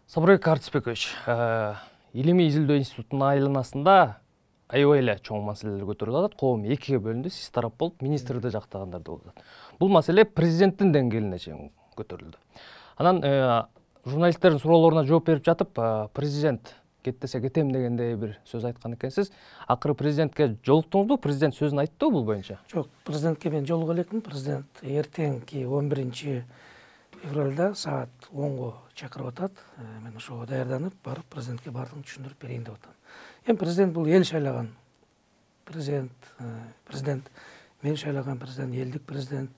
Сабырбек Артисбекович, Илимий изилдөө институтунун айланасында аябай эле чоң маселелер көтөрүлүп атат. Коом экиге бөлүндү, сиз тарап болуп, министрди жактагандар да болуп атат. Бул маселе президенттин деңгээлине чейин көтөрүлдү. Анан журналисттердин суроолоруна жооп берип жатып, президент кеттесе кетем дегендей бир сөз айткан экенсиз. Акыры президентке жолуктуңузбу? Президент сөзүн айттыбы бул боюнча? Жок, президентке мен жолуга элекмин. Президент эртеңки 11 февралда саат 10го чакырып атат. Мен ошого даярданып, барып президентке бардым, түшүндүрүп берейин деп атам. Эми президент бул эл шайлаган президент, мен шайлаган президент, элдик президент,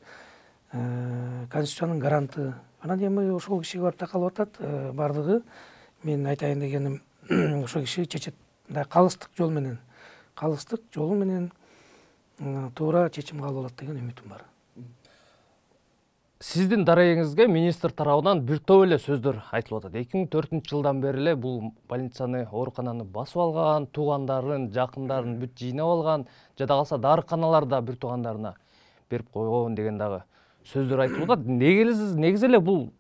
конституциянын гаранты. Анан эми ошол кишиге барып такалып атат. Бардыгы мен айтайын дегеним, ошол киши чечет. Мындай калыстык жолу менен туура чечим кабыл алат деген үмүтүм бар. Сиздин дарегиңизге министр тарабынан бир топ эле сөздөр айтылып атат. 2004-жылдан бери эле бул больницаны, оорукананы басып алган, туугандарын, жакындарын бүт жыйнап алган, жада калса дарыканалар да бир туугандарына берип койгон деген дагы сөздөр айтылып атат. Негизи эле бул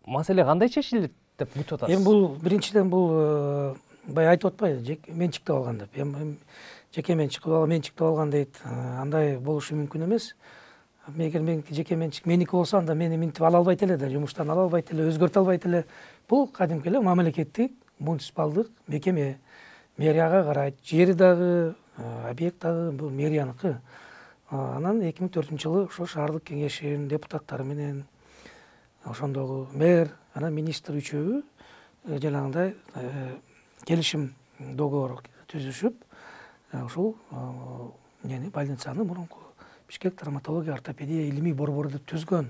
маселе кандай чечилет деп күтүп атасыз? Эми бул биринчиден бул баягы айтып атпайбы, менчиктеп алган деп. Эми жеке менчиктеп алган дейт. Андай болушу мүмкүн эмес. Эгер жеке менчик меники болсо, анда мени минтип ала албайт эле да, жумуштан ала албайт эле, өзгөртө албайт эле. Бул кадимки эле мамлекеттик, муниципалдык мекеме. Мэрияга карайт. Жери дагы, объект дагы бул мэрияныкы. Анан 2004-жылы ошо шаардык кеңешинин депутаттары менен ошондогу мэр, анан министр үчөө жанагындай келишим договор түзүшүп, ошол больницаны мурунку Бишкек травматология, ортопедия, илимий борбору деп түзгөн.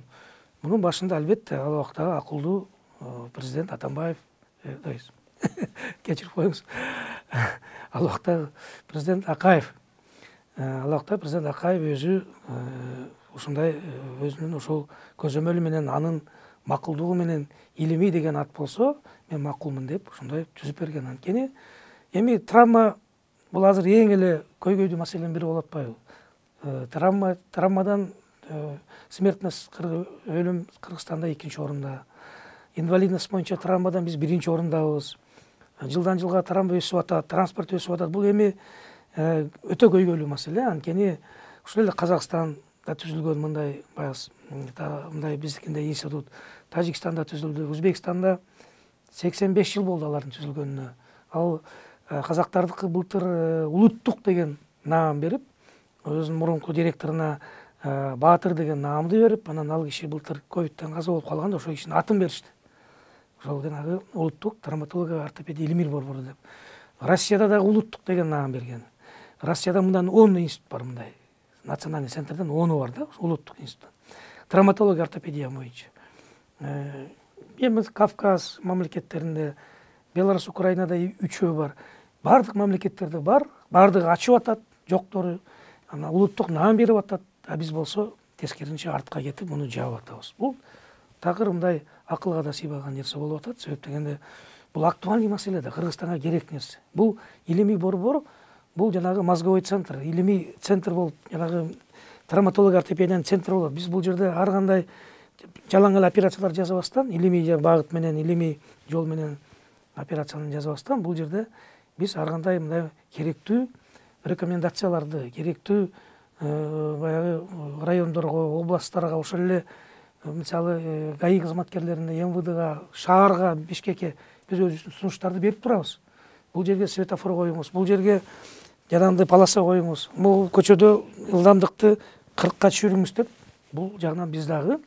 Мунун башында албетте ал убактагы акылдуу президент Атамбаев, кечирип коюңуз. Ал убакта президент Акаев. Өзү ушундай өзүнүн ошол көзөмөлү менен, анын макулдугу менен илимий деген ат болсо, мен макулмун деп ушундай түзүп берген. Анткени эми травма бул азыр эң эле көйгөйдүү маселенин бири болуп атпайбы? Травмадан смертность, өлүм Кыргызстанда 2-нчи орунда. Инвалидность боюнча травмадан биз 1-нчи орундабыз. Жылдан жылга травма өсүп атат, транспорт өсүп атат. Бул эми өтө көйгөйлүү маселе. Анткени ушул эле Казакстанда түзүлгөн мындай биздикиндей институт, Тажикстанда түзүлдү, Өзбекстанда 85 жыл болду алардын түзүлгөнүнө. Ал казактардыкы былтыр Улуттук деген наам берип, өзүнүн мурунку директоруна Баатыр деген наамды берип, анан ал киши былтыр ковидтен каза болуп калганда ошол кишинин атын беришти. Ошол жанагы Улуттук травматология, ортопедия, илимий борбору деп. Россияда дагы Улуттук деген наам берген. Россияда мындан 10 институт бар, мындай национальный центрден 10 бар да, Улуттук институт. Травматология, ортопедия боюнча. Эми Кавказ мамлекеттеринде, Беларусь, Украинада 3 бар. Бардык мамлекеттерде бар, бардыгы ачып атат, жоктору. Ана улуттук наам берип атат, а биз болсо тескеринче артка кетип муну жаап атабыз. Бул такыр мындай акылга да сыйбаган нерсе болуп атат. Себеп дегенде бул актуальный маселе да, Кыргызстанга керек нерсе. Бул илимий борбор, бул жанагы мозговой центр, илимий центр болуп, жанагы травматология, ортопедиянын центри болот. Биз бул жерде ар кандай жалаң эле операциялар жасабастан, илимий багыт менен, илимий жол менен операцияны жасабастан, бул жерде биз ар кандай мындай керектүү рекомендацияларды, керектүү баягы райондорго, областтарга, ошол эле мисалы ГАИ кызматкерлерине, МВДга, шаарга, Бишкекке биз өзүбүздүн сунуштарды берип турабыз. Бул жерге светофор коюңуз, бул жерге жанагындай полоса коюңуз, бул көчөдө ылдамдыкты 40-ка түшүрүңүз деп, бул жагынан биз дагы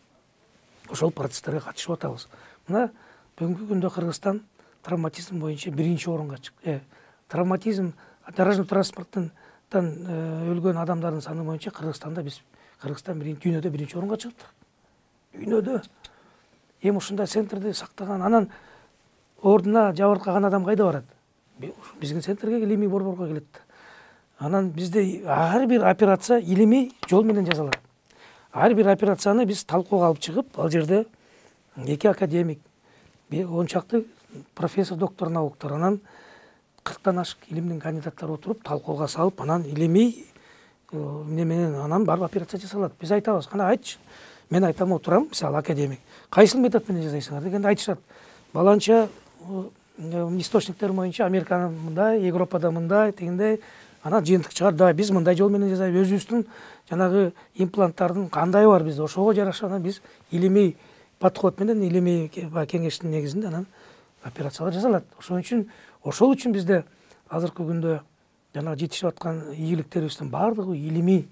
ошол процесстерге катышып атабыз. Мына бүгүнкү күндө Кыргызстан травматизм боюнча 1-нчи орунга чыкты. Травматизм, дорожный транспорттан өлгөн адамдардын саны боюнча Кыргызстан дүйнөдө 1-нчи орунга чыкты. Дүйнөдө. Эми ушундай центрди сактаган, анан ордуна жабыркаган адам кайда барат? Биздин центрге, илимий борборго келет. Анан бизде ар бир операция илимий жол менен жасалат. Ар бир операцияны биз талкууга алып чыгып, ал жерде 2 академик, 10 чакты профессор, доктор науктар, анан 40-тан ашык илимдин кандидаттары отуруп, талкууга салып, анан илимий менен анан барып операция жасалат. Биз айтабыз, кана айтчы. Мен айтам, отурам, мисалы академик. Кайсыл метод менен жасайсыңар дегенде айтышат. Баланча источниктер боюнча Американын мындай, Европада мындай, тигиндей, анан жыйынтык чыгарды. Да, биз мындай жол менен жасайбыз. Өзүбүздүн жанагы импланттардын кандай бар бизде, ошого жараша анан биз илимий подход менен, илимий кеңештин негизинде анан операциялар жасалат. Ошол үчүн бизде азыркы күндө жанагы жетишип аткан ийгиликтерибиздин баардыгы илимий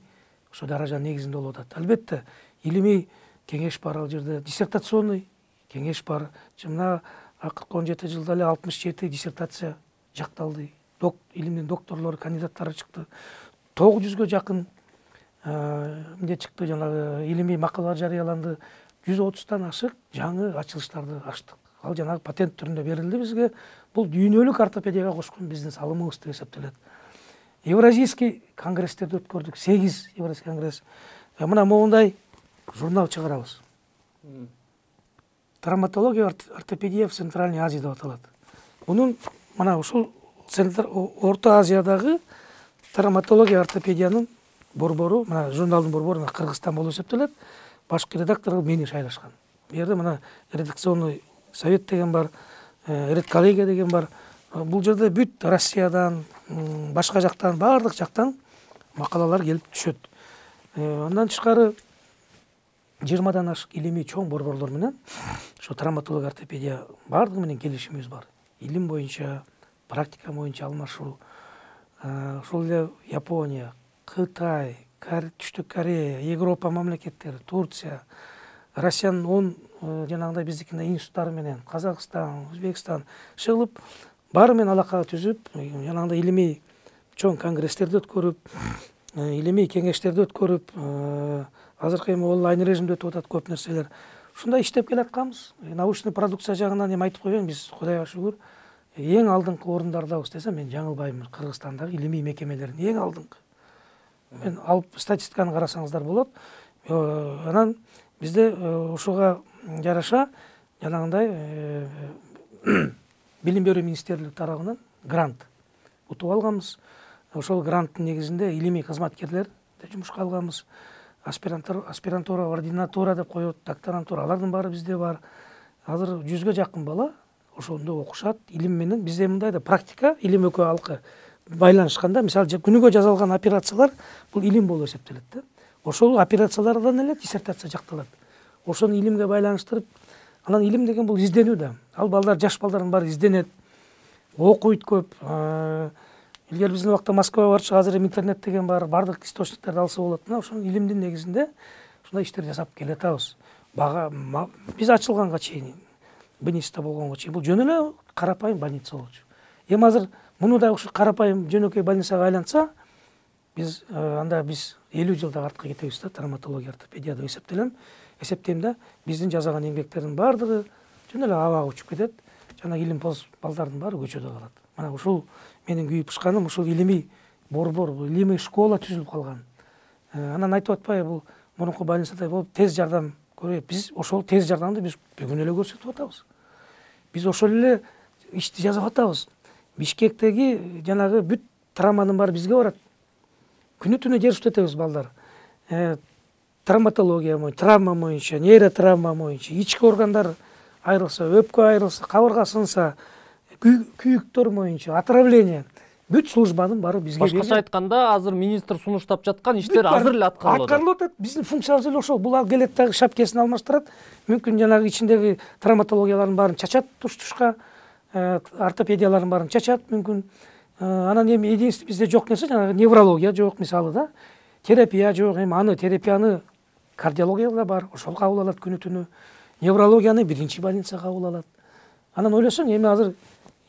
ошо даражанын негизинде болуп атат. Албетте, илимий кеңеш бар ал жерде, диссертационный кеңеш бар. Мына акыркы 17 жылда эле 67 диссертация жакталды. Илимдин докторлору, кандидаттары чыкты. 900гө жакын эмне чыкты, жанагы илимий макалалар жарыяланды. 130тан ашык жаңы ачылыштарды ачтык. Ал жанагы патент түрүндө берилди бизге. Бул дүйнөлүк ортопедияга кошкон биздин салымыбыз деп эсептелет. Евразийский конгресстерди өткөрдүк, 8 Евразийский конгресс. Мына моундай журнал чыгарабыз. Травматология, ортопедия в Центральной Азии деп аталат. Мунун мына ушул Орто Азиядагы травматология, ортопедиянын борбору, мына журналдын борбору Кыргызстан болуп эсептелет. Башкы редактору мени шайлашкан. Бу жерде мына редакционный совет деген бар, редколлегия деген бар. Бул жерде бүт Россиядан, башка жактан, баардык жактан макалалар келип түшөт. Андан тышкары 20дан ашык илимий чоң борборлор менен ошо травматология, ортопедия баардыгы менен келишимибиз бар. Илим боюнча, практика боюнча алмашуу. Ошол эле Япония, Кытай, Түштүк Корея, Европа мамлекеттери, Турция, Россиянын 10 жанагындай биздикиндей институттары менен, Казакстан, Өзбекстан чыгылып, баары менен алака түзүп, жанагындай илимий чоң конгресстерди өткөрүп, илимий кеңештерди өткөрүп, азыркы эми онлайн режимде өтүп атат көп нерселер. Ушундай иштеп келатканбыз. Научный продукция жагынан эми айтып коеюн, биз Кудайга шүгүр эң алдыңкы орундардабыз десем мен жаңылбайм. Кыргызстандагы илимий мекемелердин эң алдыңкы. Мен алып статистиканы карасаңыздар болот. Анан бизде ошого жараша жанагындай билим берүү министрлиги тарабынан грант утуп алганбыз. Ошол гранттын негизинде илимий кызматкерлер жумушка алганбыз. Аспирантура, ординатура деп коет, докторантура, алардын баары бизде бар. Азыр 100гө жакын бала ошондо окушат. Илим менен бизде мындай да практика, илим экөө алкы байланышканда, мисалы күнүгө жасалган операциялар бул илим болуп эсептелет да. Ошол операциялардан эле диссертация жакталат. Ошону илимге байланыштырып, анан илим деген бул изденүү да. Ал балдар, жаш балдардын баары изденет, окуйт көп. Илгери биздин убакта Москвага барчу, азыр интернет деген бар, бардык источниктерди алса болот. Мына ошонун илимдин негизинде ушундай иштер жасап келатабыз. Биз ачылганга чейин, БНИСте болгонго чейин бул жөн эле карапайым больница болчу. Эми азыр муну да ушу карапайым жөнөкөй больницага айлантса, биз анда 50 жылда артка кетебиз да, травматология, ортопедия деп эсептейм да, биздин жасаган эмгектердин баардыгы жөн эле абага учуп кетет. Жана илимпоз балдардын баары көчөдө калат. Мына ушул менин күйүп пышканым, ушул илимий борбор, илимий школа түзүлүп калган. Анан айтып атпайбы, бул мурунку больницада болуп тез жардам көрөт. Биз ошол тез жардамды биз бүгүн эле көрсөтүп атабыз. Биз ошол эле ишти жасап атабыз. Бишкектеги жанагы бүт травманын баары бизге барат. Күнү түнү жериштеп атабыз балдар. Травматология боюнча, травма боюнча, нейротравма боюнча, ички органдар айрылса, өпкө айрылса, кабырга сынса, күйүктөр боюнча, отравление, бүт службанын баары бизге берилет. Башкача айтканда, азыр министр сунуштап жаткан иштер азыр эле аткарылып атат. Аткарылып атат. Биздин функциябыз эле ошол. Бул келет дагы шапкесин алмаштырат. Мүмкүн жанагы ичиндеги травматологиялардын баарын чачат туш-тушка, ортопедиялардын баарын чачат мүмкүн. Анан эми единственный бизде жок нерсе жанагы неврология жок, мисалы да. Терапия жок, эми аны терапияны кардиологияда бар, ошол кабыл алат күнү түнү. Неврологияны биринчи больница кабыл алат. Анан ойлосоң, эми азыр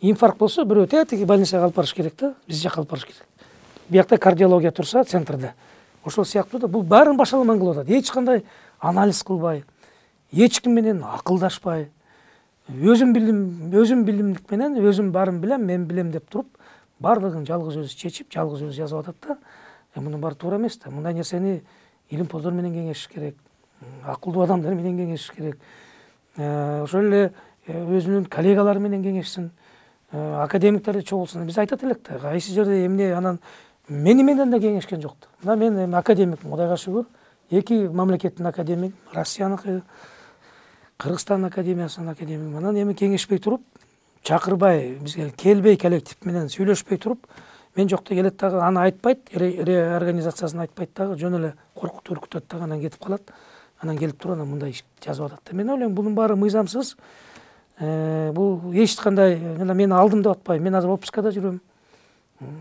инфаркт болсо, бирөө тетиги больницага алып барыш керек да, биз жака алып барыш керек. Биякта кардиология турса центрде. Ошол сыяктуу да бул баарын башаламан кылып атат. Эч кандай анализ кылбай, эч ким менен акылдашпай, өзүм билимдик менен, өзүм баарын билем, мен билем деп туруп, баардыгын жалгыз өзү чечип, жалгыз өзү жазып атат да. Мунун баары туура эмес да. Мындай нерсени илимпоздор менен кеңешиш керек. Акылдуу адамдар менен кеңешиш керек. Ошол эле өзүнүн коллегалары менен кеңешсин. Академиктерди чогултсын. Биз айтат элек да, кайсы жерде эмне анан мени менен да кеңешкен жок да. Мына мен эми академикмин, Кудайга шүгүр. Эки мамлекеттин академик, Россияныкы, Кыргызстан академиясынын академиги. Анан эми кеңешпей туруп, чакырбай, бизге келбей коллектив менен сүйлөшпөй туруп, мен жокто келет дагы аны айтпайт, реорганизациясын айтпайт дагы, жөн эле коркутуп үркүтөт дагы, анан кетип калат. Анан келип туруп анан мындай иш жазып атат. Мен ойлойм, бунун баары мыйзамсыз. Бул эч кандай, мен алдым деп атпайм. Мен азыр отпускада жүрөм.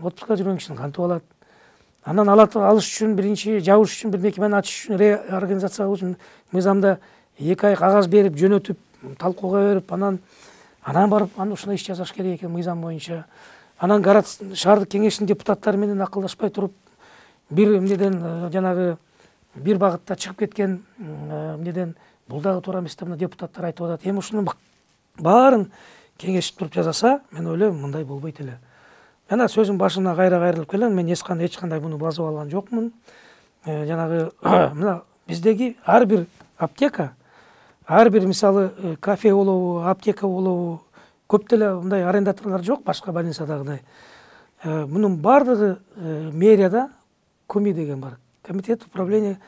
Отпускада жүргөн кишини кантип алат? Анан алыш үчүн биринчи жабыш үчүн, бир мекемени ачыш үчүн, реорганизация кылыш үчүн мыйзамда 2 ай кагаз берип, жөнөтүп, талкууга берип, анан барып, ушундай иш жасаш керек экен мыйзам боюнча. Анан шаардык кеңештин депутаттары менен акылдашпай туруп, бир эмнеден жанагы бир багытта чыгып кеткен эмнеден бул дагы туура эмес деп депутаттар айтып атат. Эми ушунун баарын кеңешип туруп жасаса, мен ойлойм, мындай болбойт эле. Жана сөзүм башына кайрылып келем, мен эч кандай буну базып алган жокмун. Жанагы мына биздеги ар бир аптека, ар бир мисалы кафе болобу, аптека болобу, көп деле мындай арендаторлор жок, башка больницадагыдай. Мунун бардыгы мэрияда коми деген бар. Комитет управления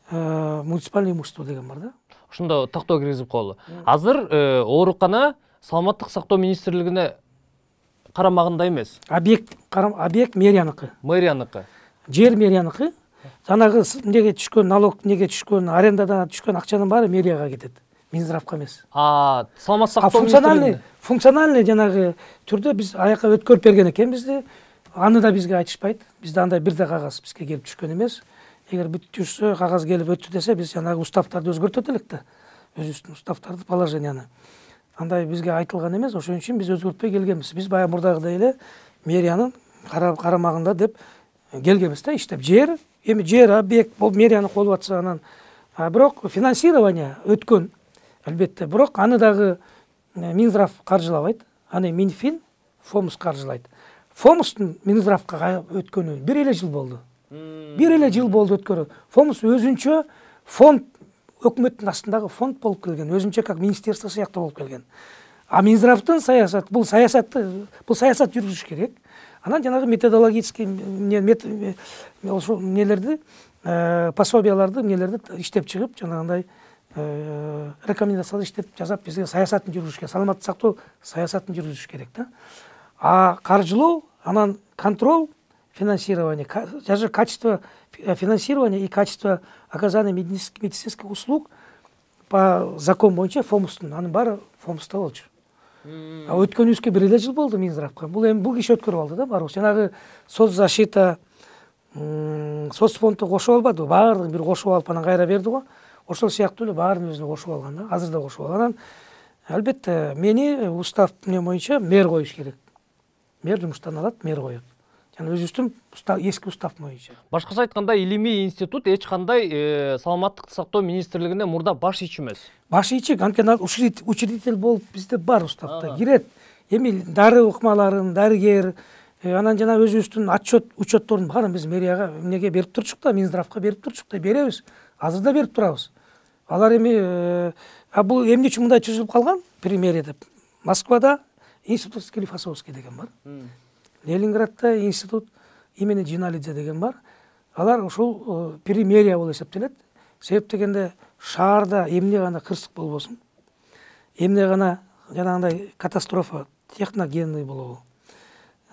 муниципальное имущество деген бар да. Ошондо токтоо киргизип коелу. Азыр оорукана саламаттык сактоо министрлигине карамагында эмес. Объект мэрияныкы. Мэрияныкы. Жер мэрияныкы. Жанагы неге түшкөн налог, неге түшкөн арендадан түшкөн акчанын баары мэрияга кетет. Минздравка эмес. Саламаттык сактоо министрлигине функциональный жанагы түрдө биз аяка өткөрүп берген экенбизди. Аны да бизге айтышпайт. Бизде андай бир да кагаз бизге келип түшкөн эмес. Эгер бүт жүрсө, кагаз келип өттү десе, биз жанагы уставтарды өзгөртөт элек да. Өзүбүздүн уставтарды, положенияны. Андай бизге айтылган эмес, ошон үчүн биз өзгөртпөй келгенбиз. Биз баягы мурдагыдай эле мэриянын карамагында деп келгенбиз да, иштеп. Жер объект бул мэрияны колуп атса, анан бирок финансирование өткөн албетте. Бирок аны дагы Минздрав каржылабайт. Аны Минфин, Фомус каржылайт. Фомустун Минздравка өткөнү 1 эле жыл болду. 1 эле жыл болду өткөрүп. Фомус өзүнчө фонд, өкмөттүн астындагы фонд болуп келген, өзүнчө как министерство сыяктуу болуп келген. А Минздравдын саясаты, бул саясат жүргүзүш керек. Анан жанагы методологический ошо нелерди, пособияларды, иштеп чыгып, жанагындай рекомендациялар иштеп жасап, бизге саясатын жүргүзүш керек, саламаттык сактоо саясатын жүргүзүш керек да. А каржылоо, анан контроль, финансирование, даже качество финансирования и качество оказания медицинских услуг по закону боюнча Фомустун, анын баары Фомуста болчу. А өткөнүбүзгө 1 эле жыл болду Минздравка. Бул киши өткөрүп алды да баары. Жанагы соцзащита, соцфондду кошуп албады, баардыгын бир кошуп алып анан кайра берди го. Ошол сыяктуу эле баарын өзүнө кошуп алган да. Азыр да кошуп алган. Албетте, мени устав боюнча мэр коюш керек. Мэр жумуштан алат, мэр коет. Жана өзүбүздүн эски устав боюнча. Башкача айтканда, илимий институт эч кандай саламаттык сактоо министрлигине мурда баш ичи эмес. Баш ичи, анткени учредитель болуп бизде бар уставда. Кирет. Эми дары укмаларын, дарыгер, анан жана өзүбүздүн учеттордун баарын биз мэрияга эмнеге берип турчук да, Минздравка берип турчук да, беребиз. Азыр да берип турабыз. Алар эми бул эмне үчүн мындай түзүлүп калган? Примере деп. Москвада институт Склифосовский деген бар. Ленинградда институт имени Джиналидзе деген бар. Алар ушул примерия болуп эсептелет. Себеп дегенде шаарда эмне гана кырсык болбосун, эмне гана жанагындай катастрофа техногенный болобу,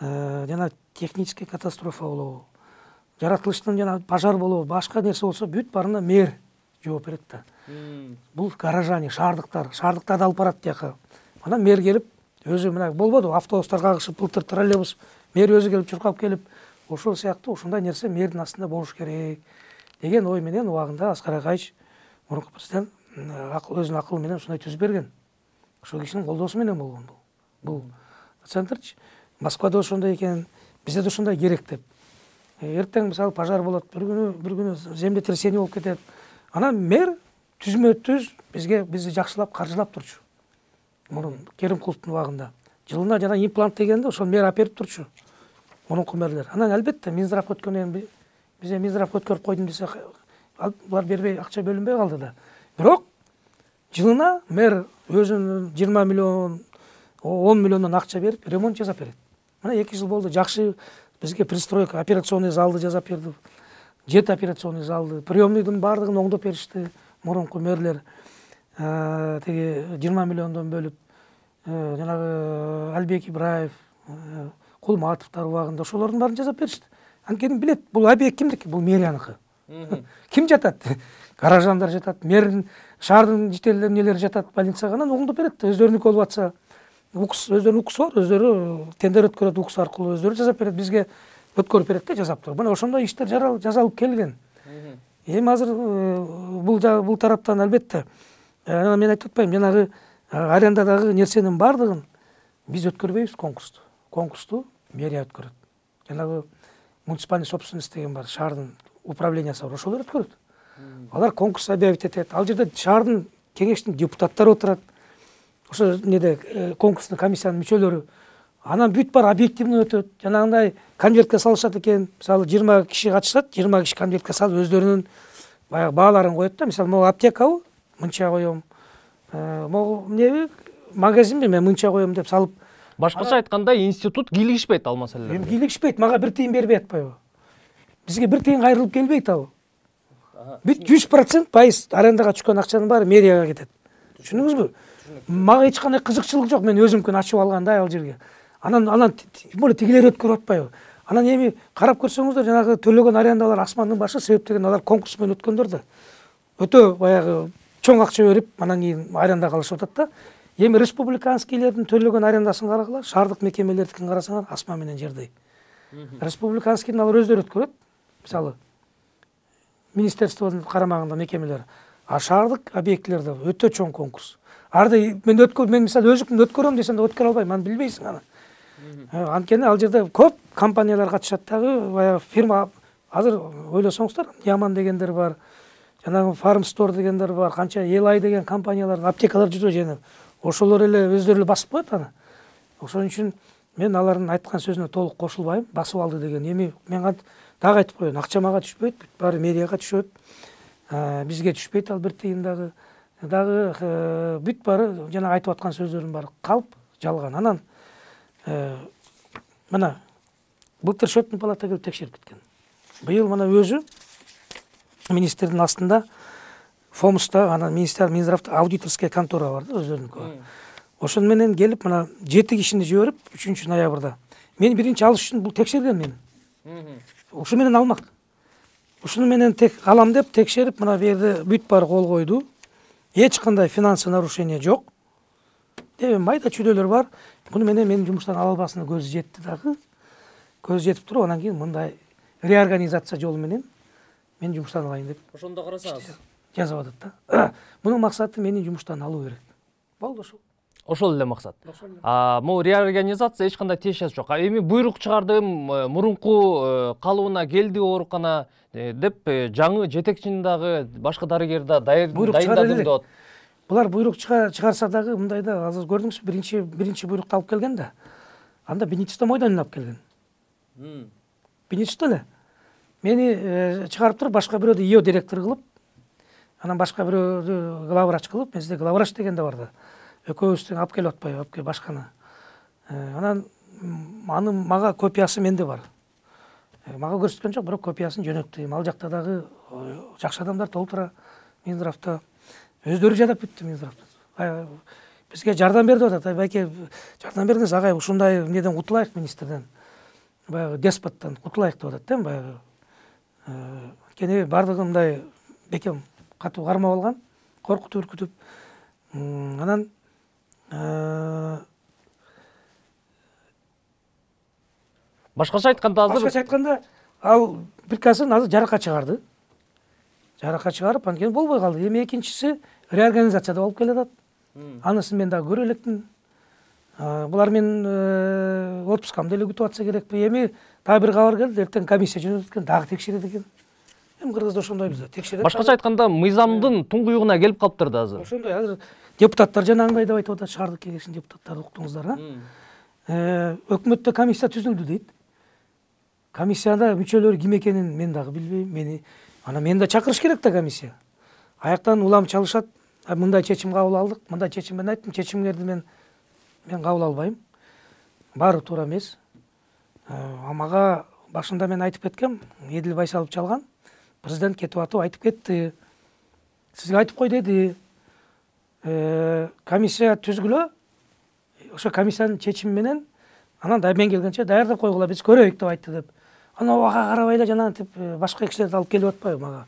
жана технический катастрофа болобу, жаратылыштын жана пожар болобу, башка нерсе болсо бүт баарына мэр жооп берет да. Бул горожане, шаардыктарды алып барат тияка. Анан мэр келип өзү мына болбоду, автобустар кагышып, былтыр троллейбус мэр өзү келип чуркап келип, ошол сыяктуу ушундай нерсе мэрдин астында болуш керек деген ой менен убагында Аскар Акаевич мурунку президент өзүнүн акылы менен ушундай түзүп берген. Ошол кишинин колдоосу менен болгон бул центрчи. Москвада ошондой экен, бизде да ошондой керек деп. Эртең мисалы пожар болот, бир күнү землетрясение болуп кетет. Анан мэр түзмө-түз бизди жакшылап, каржылап турчу. Мурун Керимкуловдун убагында. Жылына жана имплант дегенде ошол мэр аперип турчу. Мурунку мэрлер. Анан албетте Минздрав өткөндөн бизе Минздрав өткөрүп койдум десе, булар бербей, акча бөлүнбөй калды да. Бирок жылына мэр өзүнүн 20 миллион, 10 миллиондон акча берип, ремонт жасап берет. Мына 2 жыл болду, жакшы бизге пристройка, операционный залды жасап берди. 7 операционный залды, приемныйдын баардыгын оңдоп беришти мурунку мэрлер. Теги 20 миллиондон бөлүп, жанагы Албек Ибраев, Кулматовдор убагында ошолордун баарын жасап беришти. Анткени билет, бул объект кимдики? Бул мэрияныкы. Ким жатат? Гаражандар жатат, мэрдин, шаардын жителер эмнелери жатат больницага, анан угундуп берет. Өздөрүнүкү болуп атса, укс, өздөрүнүн уксу бар, өздөрү тендер өткөрөт, укс аркылуу өздөрү жасап берет, бизге өткөрүп берет да, жасап туруп. Мына ошондой иштер жасалып келген. Эми азыр бул тараптан албетте мен айтып атпайм, жанагы арендадагы нерсенин баардыгын биз өткөрбөйбүз конкурсту. Конкурсту мэрия өткөрөт. Жанагы муниципальный собственность деген бар, шаардын управлениясы бар, ошолор өткөрөт. Алар конкурс объявить этет. Ал жерде шаардын кеңештин депутаттары отурат. Ошо неде конкурстун комиссиянын мүчөлөрү. Анан бүт бар объективно өтөт. Жанагындай конвертке салышат экен. Мисалы 20 киши катышат, 20 киши конвертке салып өздөрүнүн баягы бааларын коет да. Мисалы, могу аптекабы мынча коем. Могу эмнеби магазинби мен мынча коем деп салып. Башкача айтканда институт кийлигишпейт ал маселелерге. Эми кийлигишпейт, мага бир тыйын бербей атпайбы? Бизге бир тыйын кайрылып келбейт ал. Бүт 100% пайыз арендага түшкөн акчанын баары мэрияга кетет. Түшүнүңүзбү? Мага эч кандай кызыкчылык жок, мен өзүмкүн ачып алгандай ал жерге. Анан тем более тигилер өткөрүп атпайбы? Анан эми карап көрсөңүздөр, жанагы төлөгөн арендалар асмандын башы, себеп деген алар конкурс менен өткөндөр да. Өтө баягы чоң акча берип, анан кийин арендага алышып атат да. Эми республиканскийлердин төлөгөн арендасын карагыла, шаардык мекемелердикин карасаңар асман менен жердей. Республиканскийдин алар өздөрү өткөрөт. Мисалы, министерствонун карамагында мекемелер. А шаардык объектилерде өтө чоң конкурс. Арды мен мисалы өзүмдүн өткөрөм десем да өткөрө албайм, аны билбейсиң аны. Анткени ал жерде көп компаниялар катышат дагы, баягы фирма, азыр ойлосоңуздар, Яман дегендер бар, жанагы Farm Store дегендер бар, канча Елай деген компаниялар, аптекалар жүрө жена. Ошолор эле өздөрү эле басып коет аны. Ошон үчүн мен алардын айткан сөзүнө толук кошулбайм, басып алды деген. Эми мен дагы айтып коеюн, акча мага түшпөйт, баары мэрияга түшөт. Бизге түшпөйт ал бир тыйын дагы. Бүт баары жана айтып аткан сөздөрүм баары калп, жалган. Анан мына былтыр счетный палата келип текшерип кеткен. Быйыл мына өзү министрдин астында ФОМСта, анан Минздравда аудиторская контора бар да, өздөрүнүкү. Ошон менен келип мына 7 кишини жиберип 3 ноябрда. Мен биринчи алыш үчүн бул текшерген мени. Ошо менен алмак. Ушуну менен тек алам деп текшерип, мына бу жерде бүт бар кол койду. Эч кандай финансы нарушение жок. Майда чүйдөлөр бар. Буну менен менин жумуштан ала албасына көзү жетти дагы. Көзү жетип туруп, анан кийин мындай реорганизация жолу менен мен жумуштан алайын деп. Ошондо карасаңыз жазып атат да. Мунун максаты мени жумуштан алуу керек. Болду ошол. Ошол эле максат. Могу реорганизация эч кандай тиешеси жок. Эми буйрук чыгардым, мурунку калыбына келди оорукана деп жаңы жетекчини дагы башка дарыгер да дайындадым деп. Булар буйрук чыгарса дагы мындай да, азыр көрдүңүзбү, биринчи буйрукту алып келген да. Анда Бенедиктов мойдонун алып келген. Бенедиктов эле. Мени чыгарып туруп башка бирөөдү ИО директор кылып, анан башка бирөөдү главврач кылып, менде главврач деген да бар да. Экөөбүздүн алып келип атпайбы, алып кел башканы. Анан анын мага копиясы менде бар. Мага көрсөткөн жок, бирок копиясын жөнөттүм. Ал жакта дагы жакшы адамдар толтура Минздравда. Өздөрү жадап бүттү Минздравда. Бизге жардам берди атат. Байке, жардам бердиңиз агай, ушундай эмнеден кутулайык, министрден. Баягы деспоттон кутулайык деп атат да, баягы. Кene бардыгы мындай бекем катуу кармап алган, коркутуп үркүтүп. Анан башкача айтканда ал приказын азыр жаракка чыгарды. Жаракка чыгарып, анткени болбой калды. Эми экинчиси реорганизацияда болуп келатат. Анысын мен дагы көрө элекмин. Булар мен отпускамды эле күтүп атса керекпи. Эми дагы бир кабар келди, эртең комиссия жөнөтүп экен, дагы текшерет экен. Эми кыргызда ошондой бизде текшерет. Башкача айтканда мыйзамдын туңгуюгуна келип калыптыр да азыр. Ошондой азыр депутаттар жанагындай деп айтып атат, шаардык кеңештин депутаттары, уктуңуздар, өкмөттө комиссия түзүлдү дейт. Комиссияда мүчөлөрү ким экенин мен дагы билбейм. Мени да чакырыш керек да комиссия. Аяктан улам чалышат, мындай чечим кабыл алдык, мындай чечим мен айттым, чечимдерди мен кабыл албайм. Баары туура эмес. Мага башында мен айтып кеткем, Эдил Байсалов чалган. Президент кетип атып айтып кетти. Сизге айтып кой деди. Комиссия түзгүлө, ошо комиссиянын чечими менен анан мен келгенче даярдап койгула, биз көрөйүк деп айтты деп. Анан ага карабай эле жанагынтип башка кишилерди алып келип атпайбы мага.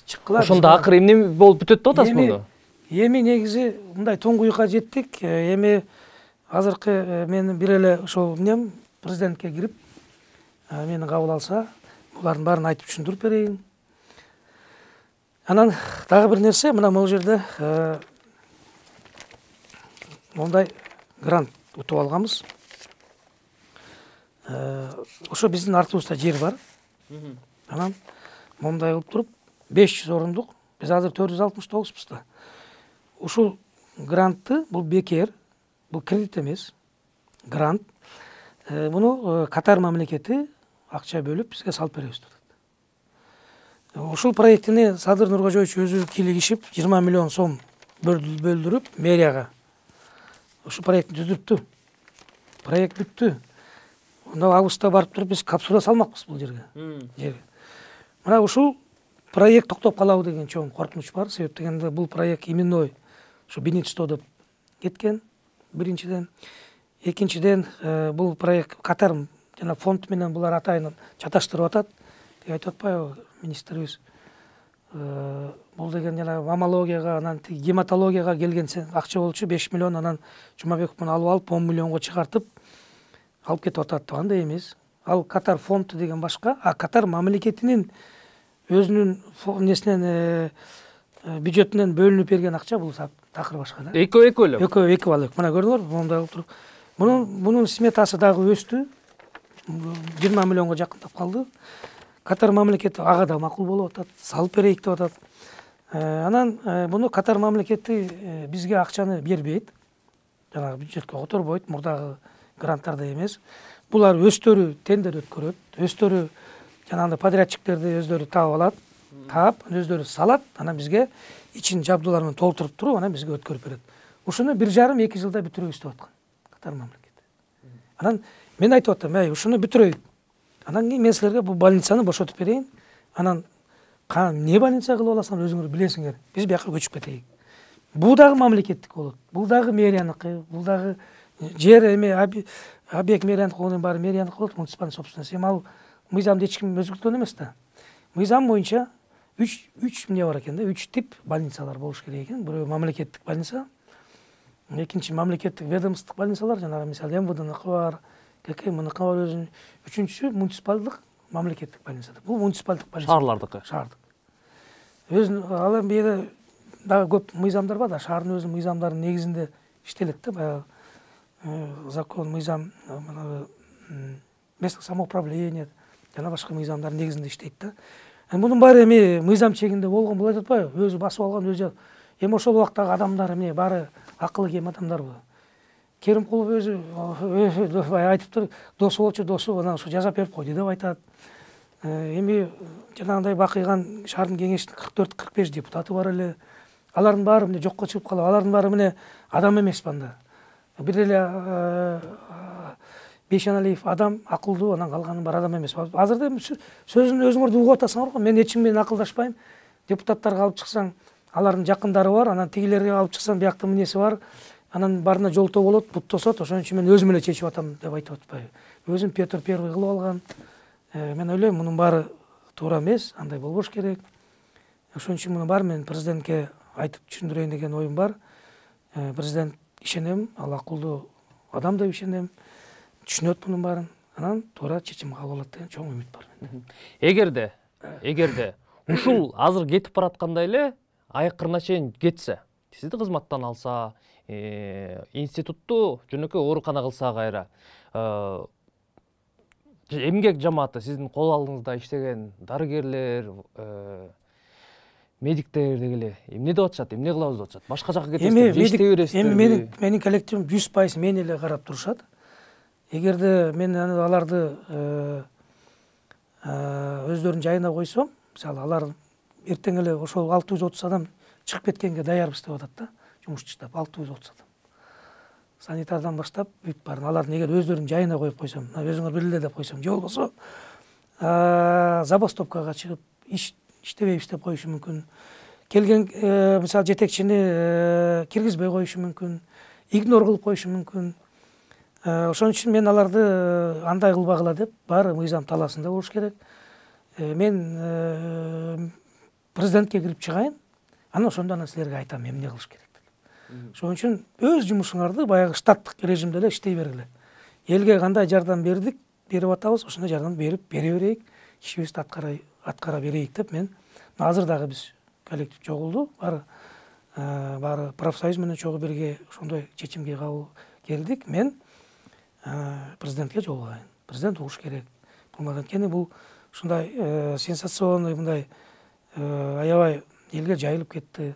Чыккыла. Ошондо акыры эмне болуп бүтөт деп атасыз муну? Эми негизи мындай туңгуюкка жеттик. Эми азыркы менин бир эле ошол эмнем президентке кирип мени кабыл алса, булардын баарын айтып түшүндүрүп берейин. Анан дагы бир нерсе, мына могу жерде мондай грант утуп алганбыз. Ошо биздин артыбызда жер бар. Анан мондай кылып туруп 500 орундук, биз азыр 469буз да. Ушул грантты, бул бекер, бул кредит эмес, грант. Буну Катар мамлекети акча бөлүп бизге салып беребиз деп атат. Ушул проектини Садыр Нуркожоевич өзү кийлигишип 20 миллион сом бөлдүрүп мэрияга ушул проектти түзүптү. Проект бүттү. Мына августта барып туруп биз капсула салмакпыз бул жерге. Мына ушул проект токтоп калабы деген чоң коркунуч бар. Себеп дегенде бул проект именной ушу Бенедикт деп кеткен биринчиден. Экинчиден бул проект Катар жана фонд менен булар атайын чаташтырып атат. Тиги айтып атпайбы министрибиз? Бул деген жана мамологияга, анан гематологияга келген акча болчу 5 миллион, анан Жумабеков муну алып 10 миллионго чыгартып алып кетип атат. Андай эмес. Ал Катар фонд деген башка, Катар мамлекетинин өзүнүн несинен бюджетинен бөлүнүп берген акча, бул такыр башка да. Экөө эле. Экөө балык. Мына көрдүңөрбү, мондай кылып туруп. Мунун сметасы дагы өстү. 20 миллионго жакындап калды. Катар мамлекети ага да макул болуп атат, салып берейик деп атат. Анан буну Катар мамлекети бизге акчаны бербейт. Жанагы бюджетке которбойт, мурдагы гранттарда эмес. Булар өздөрү тендер өткөрөт, өздөрү жанагындай подрядчиктерди өздөрү таап алат, өздөрү салат, анан бизге ичин жабдуулар менен толтуруп туруп, анан бизге өткөрүп берет. Ушуну 1,5-2 жылда бүтүрөбүз деп аткан Катар мамлекети. Анан мен айтып атам, ушуну бүтүрөйүк. Анан кийин мен силерге бул больницаны бошотуп берейин. Анан эмне больница кылып аласыңар өзүңөр билесиңер. Биз бияка көчүп кетейик. Бул дагы мамлекеттик болот. Бул дагы мэрияныкы, бул дагы жер эме объект мэрияныкы болгондон баары мэрияныкы болот, муниципальный собственность. Эми ал мыйзамды эч ким өзгөрткөн эмес да. Мыйзам боюнча 3 эмне бар экен да, 3 тип больницалар болуш керек экен. Бирөө мамлекеттик больница, экинчи мамлекеттик ведомстволук больницалар, жанагы мисалы МВДныкы бар, ККМныкы бар өзүнүн. Үчүнчүсү муниципалдык мамлекеттик больница. Бул муниципалдык больница. Шаарлардыкы. Шаардык. Өзүнүн ал эми бияда дагы көп мыйзамдар бар да, шаардын өзүнүн мыйзамдарынын негизинде иштелет да, баягы закон, мыйзам, местное самоуправление жана башка мыйзамдардын негизинде иштейт да. Мунун баары эми мыйзам чегинде болгон, бул айтып атпайбы? Өзү басып алган, өзү. Эми ошол убактагы адамдар эмне баары акылы кем адамдарбы? Керимкулов өзү айтыптыр, досу болчу, досу анан ушу жазап берип койду деп айтат. Эми жанагындай бакыйган шаардын кеңешинин 44-45 депутаты бар эле. Алардын баары эмне жокко чыгып калат. Алардын баары эмне адам эмес банда. Бир эле Бейшеналиев адам акылдуу, анан калганы бар адам эмес. Азырда сөзүн өзүңөр угуп атасыңар го. Мен эч ким менен акылдашпайм. Депутаттарга алып чыксаң, алардын жакындары бар, анан тигилерге алып чыксаң, бияктын эмнеси бар. Анан барына жолтоо болот, буттосот, ошон үчүн мен өзүм эле чечип атам деп айтып атпайбы. Өзүн Петр Первый кылып алган. Мен ойлойм, мунун баары туура эмес, андай болбош керек. Ошон үчүн мунун баары мен президентке айтып түшүндүрөйүн деген оюм бар. Президент ишенем, ал акылдуу адам деп ишенем. Түшүнөт мунун баарын. Анан туура чечим кабыл алат деген чоң үмүт бар менде. Эгерде ушул азыр кетип бараткандай эле айкырына чейин кетсе, сизди кызматтан алса, институтту жөнөкөй оорукана кылса кайра, эмгек жамааты, сиздин кол алдыңызда иштеген дарыгерлер, медиктер дегиле эмне деп атышат, эмне кылабыз деп атышат? Башка жакка кетесиздер, иштей бересиздер. Эми менин коллективим 100% мени эле карап турушат. Эгерде мен аларды өздөрүнүн жайына койсом, мисалы алар эртең эле ошол 630 адам чыгып кеткенге даярбыз деп атат да, жумушчуштап 630 адам. Санитардан баштап бүт баарын алардын эгер өздөрүнүн жайына коюп койсом, өзүңөр билели деп койсом, же болбосо забастовкага чыгып иштебейбиз деп коюшу мүмкүн. Келген мисалы жетекчини киргизбей коюшу мүмкүн, игнор кылып коюшу мүмкүн. Ошон үчүн мен аларды андай кылбагыла деп баары мыйзам талаасында болуш керек. Мен президентке кирип чыгайын, анан ошондо силерге айтам эмне кылыш керек деп. Ошон үчүн өз жумушуңарды баягы штаттык режимде эле иштей бергиле. Элге кандай жардам берип атабыз, ошондой жардам бере берейик, ишибизди аткара берейик деп мен азыр дагы биз коллектив чогулду, баары профсоюз менен чогуу бирге ошондой чечимге кабыл келдик. Мен президентке жолугайын. Президент угуш керек. Анткени бул ушундай сенсационный мындай аябай элге жайылып кетти.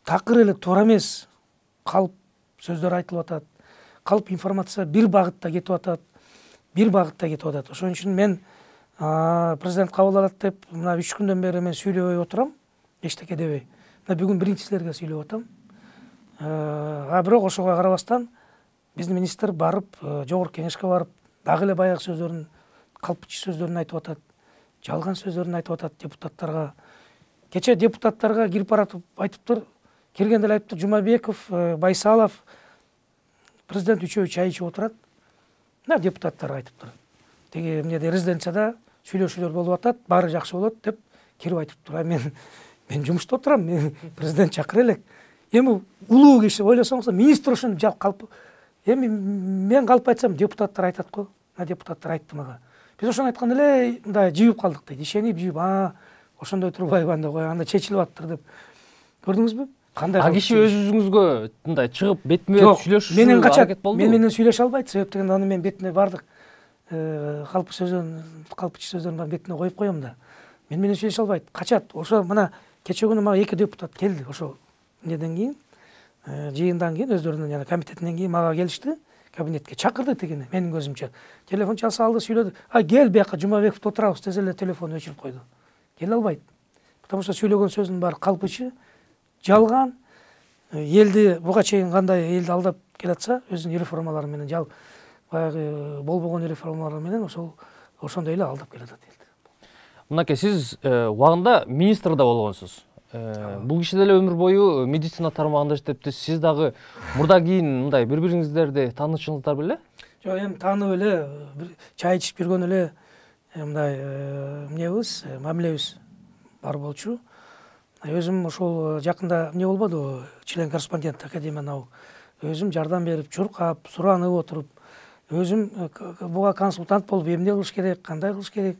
Такыр эле туура эмес калп сөздөр айтылып атат. Калп информация бир багытта кетип атат. Ошон үчүн мен президент кабыл алат деп мына 3 күндөн бери мен сүйлөбөй отурам, эчтеке дебей. Мына бүгүн биринчи силерге сүйлөп атам. Бирок ошого карабастан биздин министр барып, жогорку кеңешке барып, дагы эле баягы сөздөрүн, калпчы сөздөрүн айтып атат, жалган сөздөрүн айтып атат депутаттарга. Кече депутаттарга кирип баратып айтыптыр, киргенде эле айтыптыр, Жумабеков, Байсалов, президент үчөө чай ичип отурат. Мына депутаттар айтыптыр. Теги эмнеде резиденцияда сүйлөшүүлөр болуп атат, баары жакшы болот деп кирип айтыптыр. Мен жумушта отурам, мен президент чакыра элек. Эми улуу киши ойлосоңуз, министр ушун калп. Эми мен калп айтсам, депутаттар айтат го. Депутаттар айтты мага. Биз ошону айткан эле мындай жыйып калдык дейт. Ишенип жыйып, ошондой турбайбы анда кой, анда чечилип аттыр деп. Көрдүңүзбү? Кандай киши өзүңүзгө мындай чыгып бетме сүйлөшүү аракет болду? Менен сүйлөшө албайт, себеп дегенде аны мен бетине бардык калпчы сөздөрдүн бетине коюп коем да. Менен сүйлөшө албайт, качат. Ошо мына кече күнү мага 2 депутат келди. Ошо эмнеден кийин, жыйындан кийин, өздөрүнүн жана комитетинен кийин мага келишти, кабинетке чакырды тигини, менин көзүмчө. Телефон чалса алды, сүйлөдү. Кел бияка Жумабековду отурабыз, тез эле телефонду өчүрүп койду. Келе албайт. Потому что сөйлөгөн сөзүнүн баары калпчы, жалган. Элди буга чейин кандай элди алдап келатса, өзүнүн реформалары менен, баягы болбогон реформалары менен ошондой эле алдап келатат элди. Мынакей, сиз убагында министр да болгонсуз. Бул киши деле өмүр бою медицина тармагында иштептир. Сиз дагы мурда кийин мындай бири-бириңиздерди таанышыңыздар беле? Жок, эми таанып эле, чай ичип жүргөн эле мындай эмнебиз, мамилебиз бар болчу. Өзүм ошол жакында эмне болбоду, член-корреспондент Академия наук. Өзүм жардам берип, чуркап, суранып отуруп, өзүм буга консультант болуп, эмне кылыш керек, кандай кылыш керек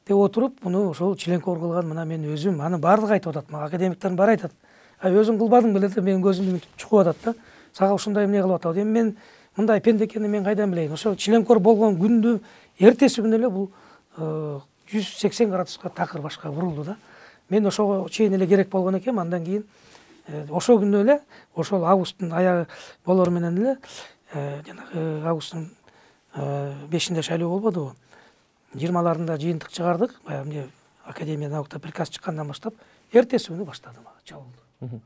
деп отуруп, муну ошол членкор кылган мына мен өзүм. Аны баардыгы айтып атат, мага академиктердин баары айтат. Өзүң кылбадың беле деп менин көзүмдөн чугуп атат да. Сага ушундай эмне кылып атабы? Эми мен мындай пенде экенин мен кайдан билейин? Ошол членкор болгон күндү эртеси күнү эле бул 180 градуска такыр башка бурулду да. Мен ошого чейин эле керек болгон экем, андан кийин ошол күнү эле, ошол августтун аягы болор менен эле, жанагы августтун 5-inde шайлоо болбодубу? 20-ларында жыйынтык чыгардык, баягы Академия наукта приказ чыккандан баштап, эртеси күнү баштады мага чабылды.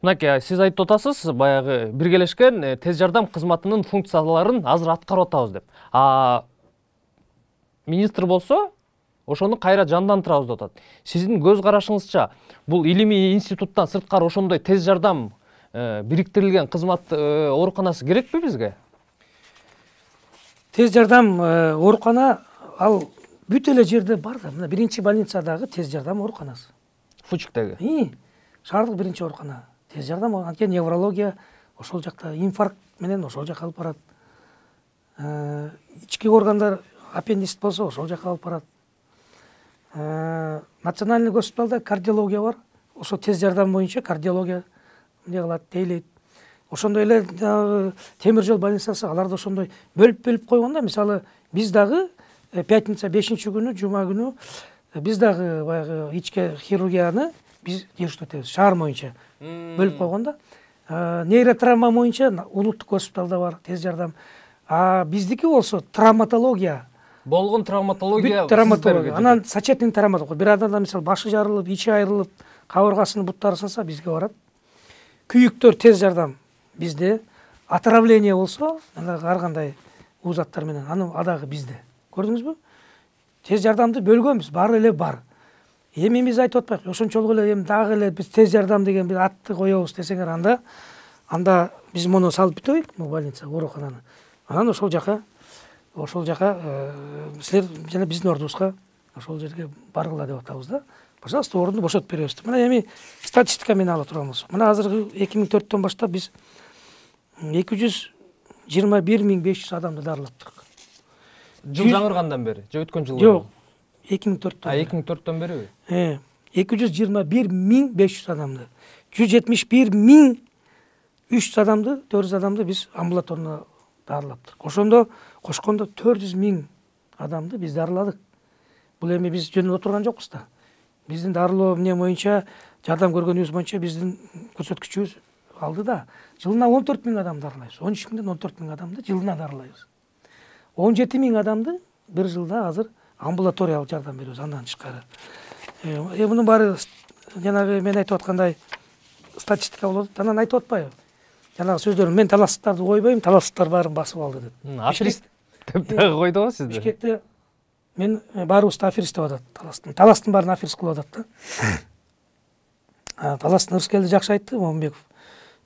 Мынакей, сиз айтып атасыз, баягы биргелешкен тез жардам кызматынын функцияларын азыр аткарып атабыз деп. Министр болсо, ошону кайра жандандырабыз деп атат. Сиздин көз карашыңызча, бул илимий институттан сырткары ошондой тез жардам бириктирилген кызмат ооруканасы керекпи бизге? Тез жардам оорукана ал бүт эле жерде бар да. Мына биринчи больницадагы тез жардам ооруканасы. Фучуктеги. Шаардык биринчи оорукана. Тез жардам, анткени неврология ошол жакта, инфаркт менен ошол жака алып барат. Ички органдар, аппендицит болсо ошол жака алып барат. Национальный госпиталда кардиология бар. Ошо тез жардам боюнча кардиология эмне кылат, тейлейт. Ошондой эле темир жол больницасы, алар да ошондой бөлүп койгон да. Мисалы, биз дагы пятница 5-күнү, жума күнү биз дагы баягы ички хирургияны биз дежурствотебиз, шаар боюнча бөлүп койгон да. Нейротравма боюнча улуттук госпиталда бар тез жардам. Биздики болсо травматология. Болгон травматология. Травматология. Анан сочетный травматология. Бир адамда мисалы башы жарылып, ичи айрылып, кабыргасынын буттары сынса бизге барат. Күйүктөр тез жардам бизде. Отравление болсо, ар кандай узаттар менен, дагы бизде. Көрдүңүзбү? Тез жардамды бөлгөнбүз, баары эле бар. Эми биз айтып атпайбы, ошончолук эле эми дагы эле биз тез жардам деген бир атты коебуз десеңер, анда анда биз муну салып бүтөбүйт, бул больница, оорукананы. Анан ошол жака силер жана биздин ордубузга ошол жерге баргыла деп атабыз да. Пожалуйста, орунду бошотуп беребиз. Мына эми статистика менен ала турган болсок, мына азыркы 2004-төн баштап биз 221.500 адамды дарылаттык. Жыл жаңыргандан бери, же өткөн жыл? Жок, 2004-төн. 2004-төн бериби? 221.500 адамды. 171.300 адамды, 400 адамды биз амбулаторно дарылаттык. Ошондо кошкондо 400.000 адамды биз дарыладык. Бул эми биз жөнүп отурган жокпуз да. Биздин дарылоо эмне боюнча, жардам көргөнүбүз боюнча биздин көрсөткүчүбүз алды да. Жылына 14.000 адам дарылайбыз. 13.000ден 14.000 адамды жылына дарылайбыз. 17.000 адамды бир жылда азыр амбулаториялык жардам беребиз андан тышкары. Мунун баары жанагы мен айтып аткандай статистика болот. Анан айтып атпайбы? Жанагы сөздөрүм, мен таластыктарды койбойм, таластыктар баарын басып алды деп. Аферист деп дагы койду го сизди. Бишкекте мен баарыбызды аферист деп атат Таластын. Таластын баарын аферист кылып атат да. Таластын Ырыскелди жакшы айтты Момунбеков.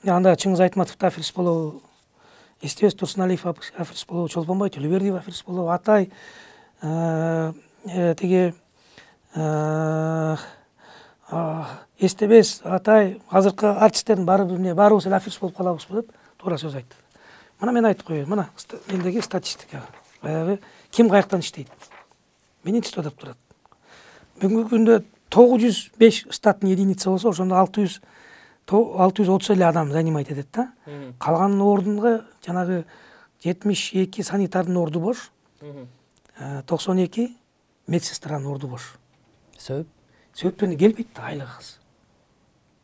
Анда Чыңгыз Айтматов да аферист болобу, Эстебес Турсуналиев аферист болобу, Чолпонбай Төлөбердиев аферист болобу, Атай тиги Эстебес, Атай, азыркы артисттердин баарыбыз эле аферист болуп калабызбы деп туура сөз айтты. Мына мен айтып коеюн, мына мендеги статистика. Баягы ким каяктан иштейт? Министр деп турат. Бүгүнкү күндө 905 штатный единица болсо, ошондо 630 эле адам занимать этет да. Калган ордунга жанагы 72 санитардын орду бош, 92 медсестранын орду бош. Себеп? Себептен келбейт да, айлык аз.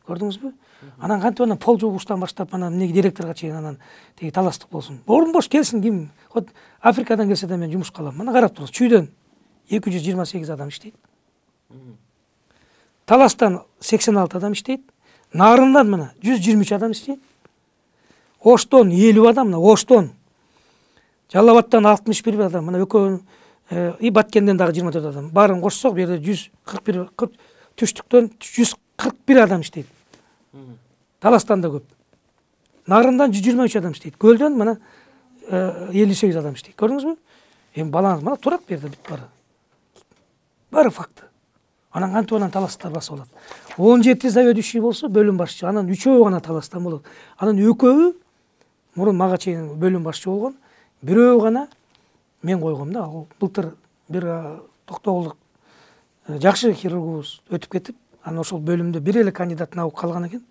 Көрдүңүзбү? Анан кантип анан пол жугуштан баштап анан эмнеге директорго чейин анан тиги таластык болсун. Орун бош келсин ким? Вот Африкадан келсе да мен жумушка алам. Мына карап туруңуз, Чүйдөн 228 адам иштейт. Таластан 86 адам иштейт. Нарындан мына 123 адам иштейт. Оштон 50 адам, мына Оштон. Жалал-Абадтан 61 адам, мына экөөнүн и Баткенден дагы 24 адам. Баарын кошсок, бу жерде 141, Түштүктөн 141 адам иштейт. Таластан да көп. Нарындан 123 адам иштейт. Көлдөн мына 58 адам иштейт. Көрдүңүзбү? Эми балаңыз мына турат бу жерде бүт баары. Баары факты. Анан кантип анан таластар басып алат. 17 заведующий болсо бөлүм башчы, анан 3өө гана таластан болот. Анан экөө мурун мага чейин бөлүм башчы болгон, бирөө гана мен койгом да. Ал былтыр бир токтогулдук жакшы хирургубуз өтүп кетип, анан ошол бөлүмдө бир эле кандидат наук калган экен.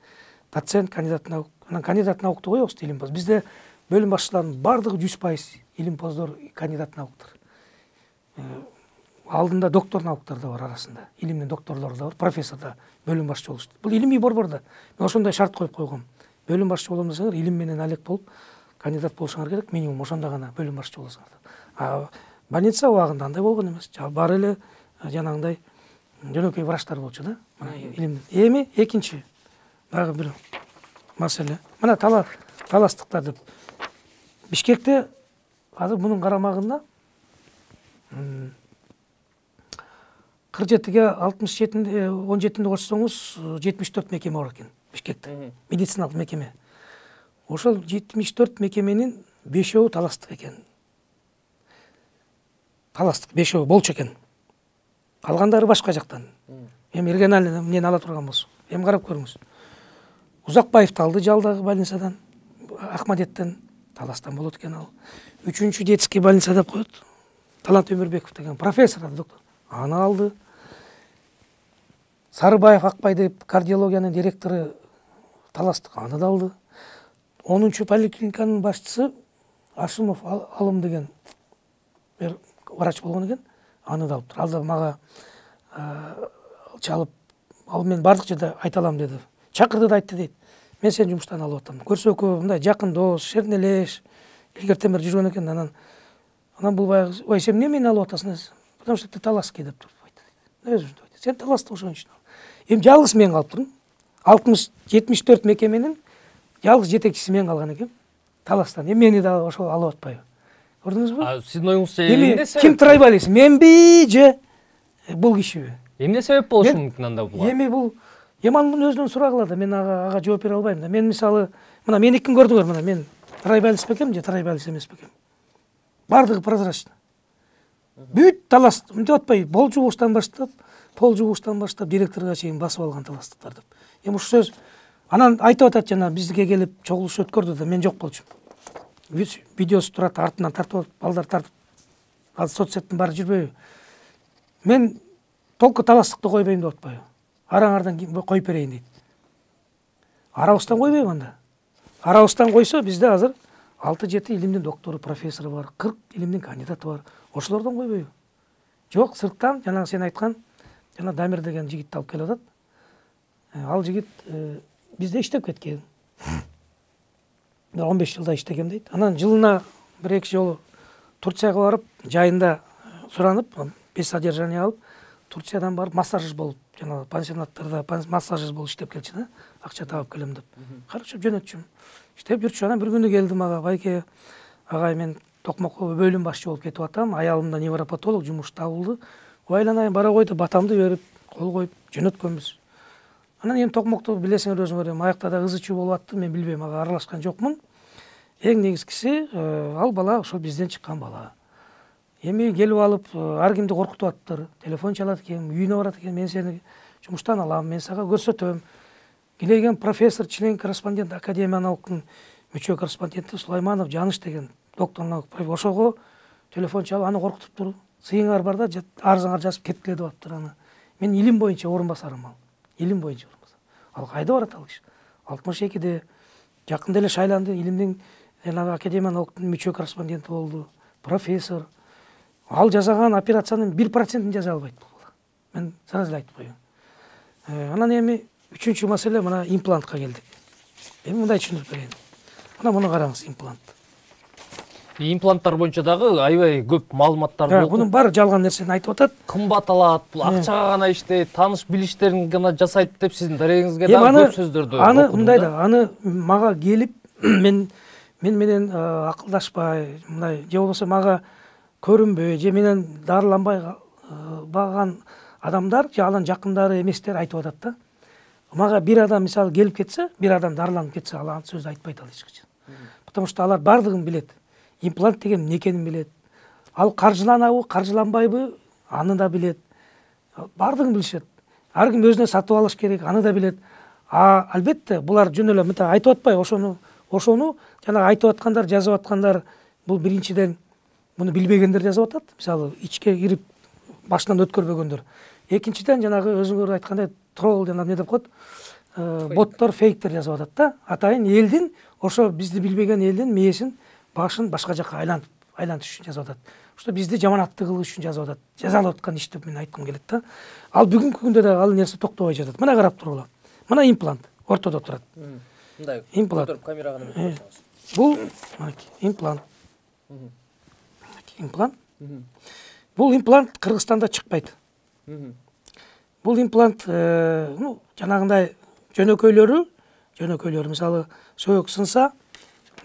Доцент, кандидат наук. Анан кандидат наукты коебуз, илимпоз. Бизде бөлүм башчыларынын бардыгы 100% илимпоздор, кандидат науктар. Алдында доктор науктар да бар арасында. Илимдин докторлору да бар, профессор да бөлүм башчы болушту. Бул илимий борбордо. Мен ошондой шарт коюп койгом. Бөлүм башчы болом десеңер, илим менен алек болуп, кандидат болушуңар керек, минимум ошондо гана бөлүм башчы болосуңар. Больница убагында андай болгон эмес. Баары эле жанагындай жөнөкөй врачтар болчу да. Мына илимдин. Эми экинчи дагы бир маселе. Мына таластыктар деп. Бишкекте азыр мунун карамагында 47-ге 67-де 17-де кошсоңуз 74 мекеме бар экен Бишкекте. Медициналык мекеме. Ошол 74 мекеменин 5-өө таластык экен. Таластык 5-өө болчу экен. Калгандары башка жактан. Эми региональный эмнени ала турган болсо, эми карап көрүңүз. Узакбаевди алды жалдагы больницадан, Акмадеттен таластан болот экен ал. 3-чү детский больница деп коет. Талант Өмүрбеков деген профессор, доктор. Аны алды. Сарыбаев Акбай деп кардиологиянын директору таластык, аны да алды. 10-чу поликлиниканын башчысы Ашымов Алым деген бир врач болгон экен, аны да алып. Ал да мага чалып, ал мен бардык жерде айта алам деди. Чакырды да айтты дейт. Мен сени жумуштан алып атам. Көрсөкө мындай жакын дос, шернелеш, илгертен бери жүргөн экен. Анан бул баягы, ой, сен эмне мени алып атасың? Потому что ты талаский деп туруп айтты. Өзүм айтты. Сен таласты ошон үчүн. Эми жалгыз мен калып турмун. 74 мекеменин жалгыз жетекчиси мен калган экен. Таластан. Эми мени да ошол алып атпайбы? Көрдүңүзбү? Сиздин оюңузча эмне себеп? Ким трайбалист? Менби же бул кишиби? Эмне себеп болушу мүмкүн анда буга? Эми бул Ямандын өзүнөн сурагыла да, мен ага жооп бере албайм да. Мен мисалы Мына меникин көрдүңөр, мына мен трайбалист бекем же трайбалист эмес бекем. Бардыгы прозрачно. Бүт талас мынтип атпай, пол жугуштан баштап директорго чейин басып алган таластыктар деп. Эми ушул сөз анан айтып атат, жана бизге келип чогулуш өткөрдү да, мен жок болчумун. Видеосу турат, артынан тартып алып, балдар тартып, ал соцсеттин баары жүрбөйбү. Мен толку таластыкты койбойм деп атпайбы. Араңардан коюп берейин дейт. Арабыздан койбойм анда. Арабыздан койсо бизде азыр 6-7 илимдин доктору, профессору бар, 40 илимдин кандидаты бар. Ошолордон койбойбу. Жок, сырттан жанагы сен айткан жана Дамир деген жигитти алып келип атат. Ал жигит бизде иштеп кеткен. 15 жылда иштегем дейт. Анан жылына 1-2 жолу Турцияга барып, жайында суранып, 5 содержание алып, Турциядан барып массажист болуп, жана пансионаттарда массажист болуп иштеп келчү да, акча таап келем деп. Карачып жөнөтчүм. Иштеп жүрчү. Анан бир күнү келди мага, байке агай, мен Токмокко бөлүм башчы болуп кетип атам, аялым да невропатолог, жумуш табылды. Ойланайын бара койду, батамды берип, кол коюп жөнөткөнбүз. Анан эми Токмокту билесиңер өзүңөр, аякта да ызы чуу болуп атты, мен билбейм, ага аралашкан жокмун. Эң негизгиси, ал бала ошол бизден чыккан бала. Эми келип алып, ар кимди коркутуп аттыр. Телефон чалат экен, үйүнө барат экен, мен сени жумуштан алам, мен сага көрсөтөм. Келеген профессор, член корреспондент, Академия науктун мүчө корреспонденти Сулайманов Жаныш деген доктор наук профессор, ошого телефон чалып, аны коркутуп туруп, сыйыңар бар да, арызыңар жазып кеткиле деп аттыр аны. Мен илим боюнча орун басарым ал. Илим боюнча орун басар. Ал кайда барат ал киши? 62-де жакында эле шайланды, илимдин Академия науктун мүчө корреспонденти болду, профессор. Ал жасаган операциянын 1%-ин жасай албайт бул бала. Мен сразу айтып коеюн. Анан эми үчүнчү маселе, мына имплантка келдик. Эми мындай түшүндүрүп берейин. Мына муну караңыз, имплант. Импланттар боюнча дагы аябай көп маалыматтарды окуп, Бунун баары жалган нерсени айтып атат. кымбат алат, бул акчага гана иштейт, тааныш билиштерин гана жасайт деп сиздин дарегиңизге дагы көп сөздөрдү окудум. Аны мындай да, аны мага келип мен менен акылдашпай, мындай же болбосо мага көрүнбөй, же менен дарыланбай баган адамдар, же анын жакындары эместер айтып атат да. Мага бир адам мисалы келип кетсе, бир адам дарыланып кетсе, ал аны сөздү айтпайт ал эч качан. Потому что алар бардыгын билет. Имплант деген эмне экенин билет. Ал каржыланабы, каржыланбайбы, аны да билет. Бардыгын билишет. Ар ким өзүнө сатып алыш керек, аны да билет. Албетте, булар жөн эле мынтип айтып атпай, ошону жана айтып аткандар, жазып аткандар, бул биринчиден муну билбегендер жазып атат. Мисалы, ичке кирип башынан өткөрбөгөндөр. Экинчиден жанагы өзүңөр айткандай тролл жана эмне деп коет, боттор, фейктер жазып атат да. Атайын элдин, ошо бизди билбеген элдин мээсин, башын башка жакка айлантыш үчүн жазып атат. Ошто бизди жаманаттык кылыш үчүн жазып атат. Жазалып аткан иш деп мен айткым келет да. Ал бүгүнкү күндө да ал нерсе токтобой жатат. Мына карап тургула. Мына имплант ортодо турат. Мындай имплант. көтөрүп камерага менен көрсөңүз. Бул имплант. Имплант. Бул имплант Кыргызстанда чыкпайт. Бул имплант, жанагындай жөнөкөйлөрү мисалы сөөк сынса,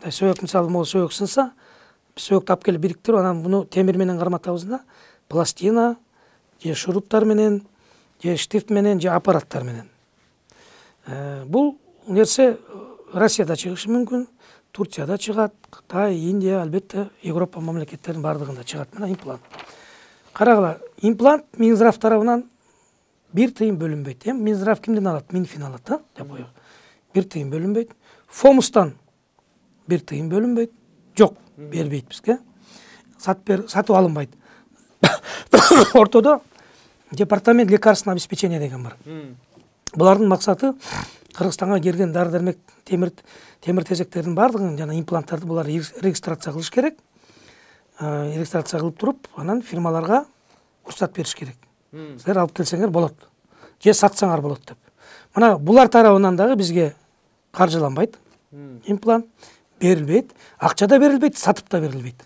сөөк мисалы могу сөөк сынса, сөөктү алып келип бириктирип, анан муну темир менен карматабыз да, пластина, же шуруптар менен, же штифт менен, же аппараттар менен. Бул нерсе Россияда чыгышы мүмкүн, Турцияда чыгат, Кытай, Индия, албетте Европа мамлекеттеринин бардыгында чыгат. Мына имплант. Карагыла, имплант Минздрав тарабынан 1 тыйын бөлүнбөйт. Эми Минздрав кимден алат? Минфин алат да, деп коебуз. 1 тыйын бөлүнбөйт. Фомустан 1 тыйын бөлүнбөйт. Жок, бербейт бизге. Сатып алынбайт. Ортодо департамент лекарственного обеспечения деген бар. Булардын максаты Кыргызстанга келген дары-дармек, темир тезектердин бардыгын жана импланттарды булар регистрация кылыш керек. Регистрация кылып туруп, анан фирмаларга уруксат бериш керек. Силер алып келсеңер болот. Же сатсаңар болот деп. Мына булар тарабынан дагы бизге каржыланбайт. Имплант берилбейт, акча да берилбейт, сатып да берилбейт.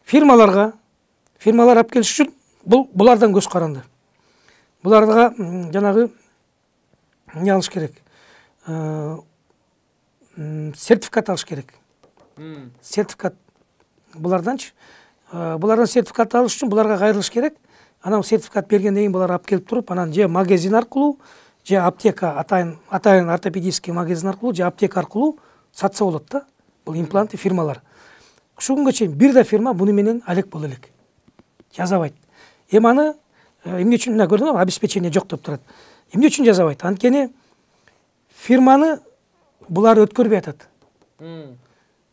Фирмалар алып келиш үчүн булардан көз каранды. Буларга жанагы эмне алыш керек? Сертификат алыш керек. Сертификат буларданчы. Булардан сертификат алыш үчүн буларга кайрылыш керек. Анан сертификат бергенден кийин булар алып келип туруп, анан же магазин аркылуу, же аптека, атайын ортопедический магазин аркылуу, же аптека аркылуу сатса болот да. Бул импланты фирмалар. Ушул күнгө чейин бир да фирма буну менен алек боло элек. Жазабайт. Эми аны эмне үчүн мына көрдүңүзбү, обеспечение жок деп турат. Эмне үчүн жазабайт? Анткени фирманы булар өткөрбөй атат.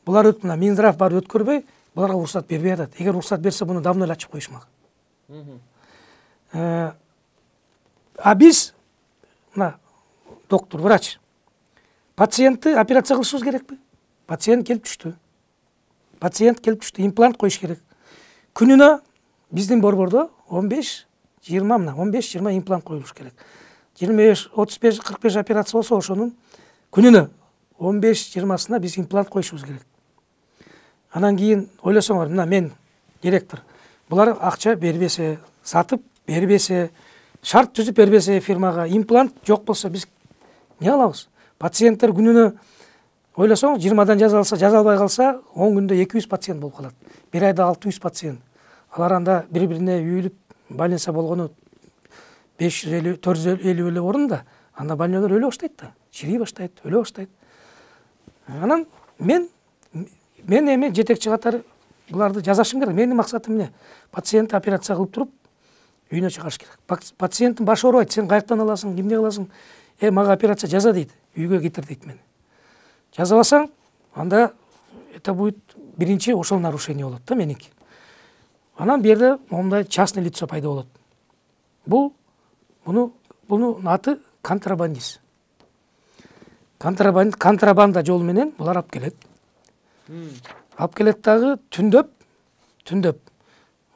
Булар мына Минздрав бар өткөрбөй, буларга уруксат бербей атат. Эгер уруксат берсе, буну давно эле ачып коюшмак. А биз мына доктор, врач пациентти операция кылышыбыз керекпи? Пациент келип түштү. Имплант коюш керек. Күнүнө биздин борбордо 15-20 мына 15-20 имплант коюлуш керек. 25, 35, 45 операция болсо ошонун күнүнө 15-20сына биз имплант коюшубуз керек. Анан кийин ойлосоңор, мына мен директор. Булар акча бербесе, сатып бербесе, шарт түзүп бербесе фирмага, имплант жок болсо биз не алабыз? Пациенттер күнүнө ойлосоң 20дан жаза албай калса, 10 күндө 200 пациент болуп калат. Бир айда 600 пациент. Алар анда бири-бирине үйүлүп, больница болгону 550, 450 эле орунда, анда больнолор өлө баштайт да, чирий баштайт, өлө баштайт. Анан мен эми жетекчи катары буларды жазашым керек. Менин максатым эмне? Пациент операция кылып туруп үйүнө чыгарыш керек. Пациенттин башы оорубайт, сен каяктан аласың, кимден аласың? Мага операция жаза дейт, үйгө кетир дейт мени. Жазабасаң, анда это будет биринчи ошол нарушение болот да меники. Анан бу жерде мондай частный лицо пайда болот. Буну аты контрабандист. Контрабанда жол менен булар алып келет. Алып келет дагы түндөп.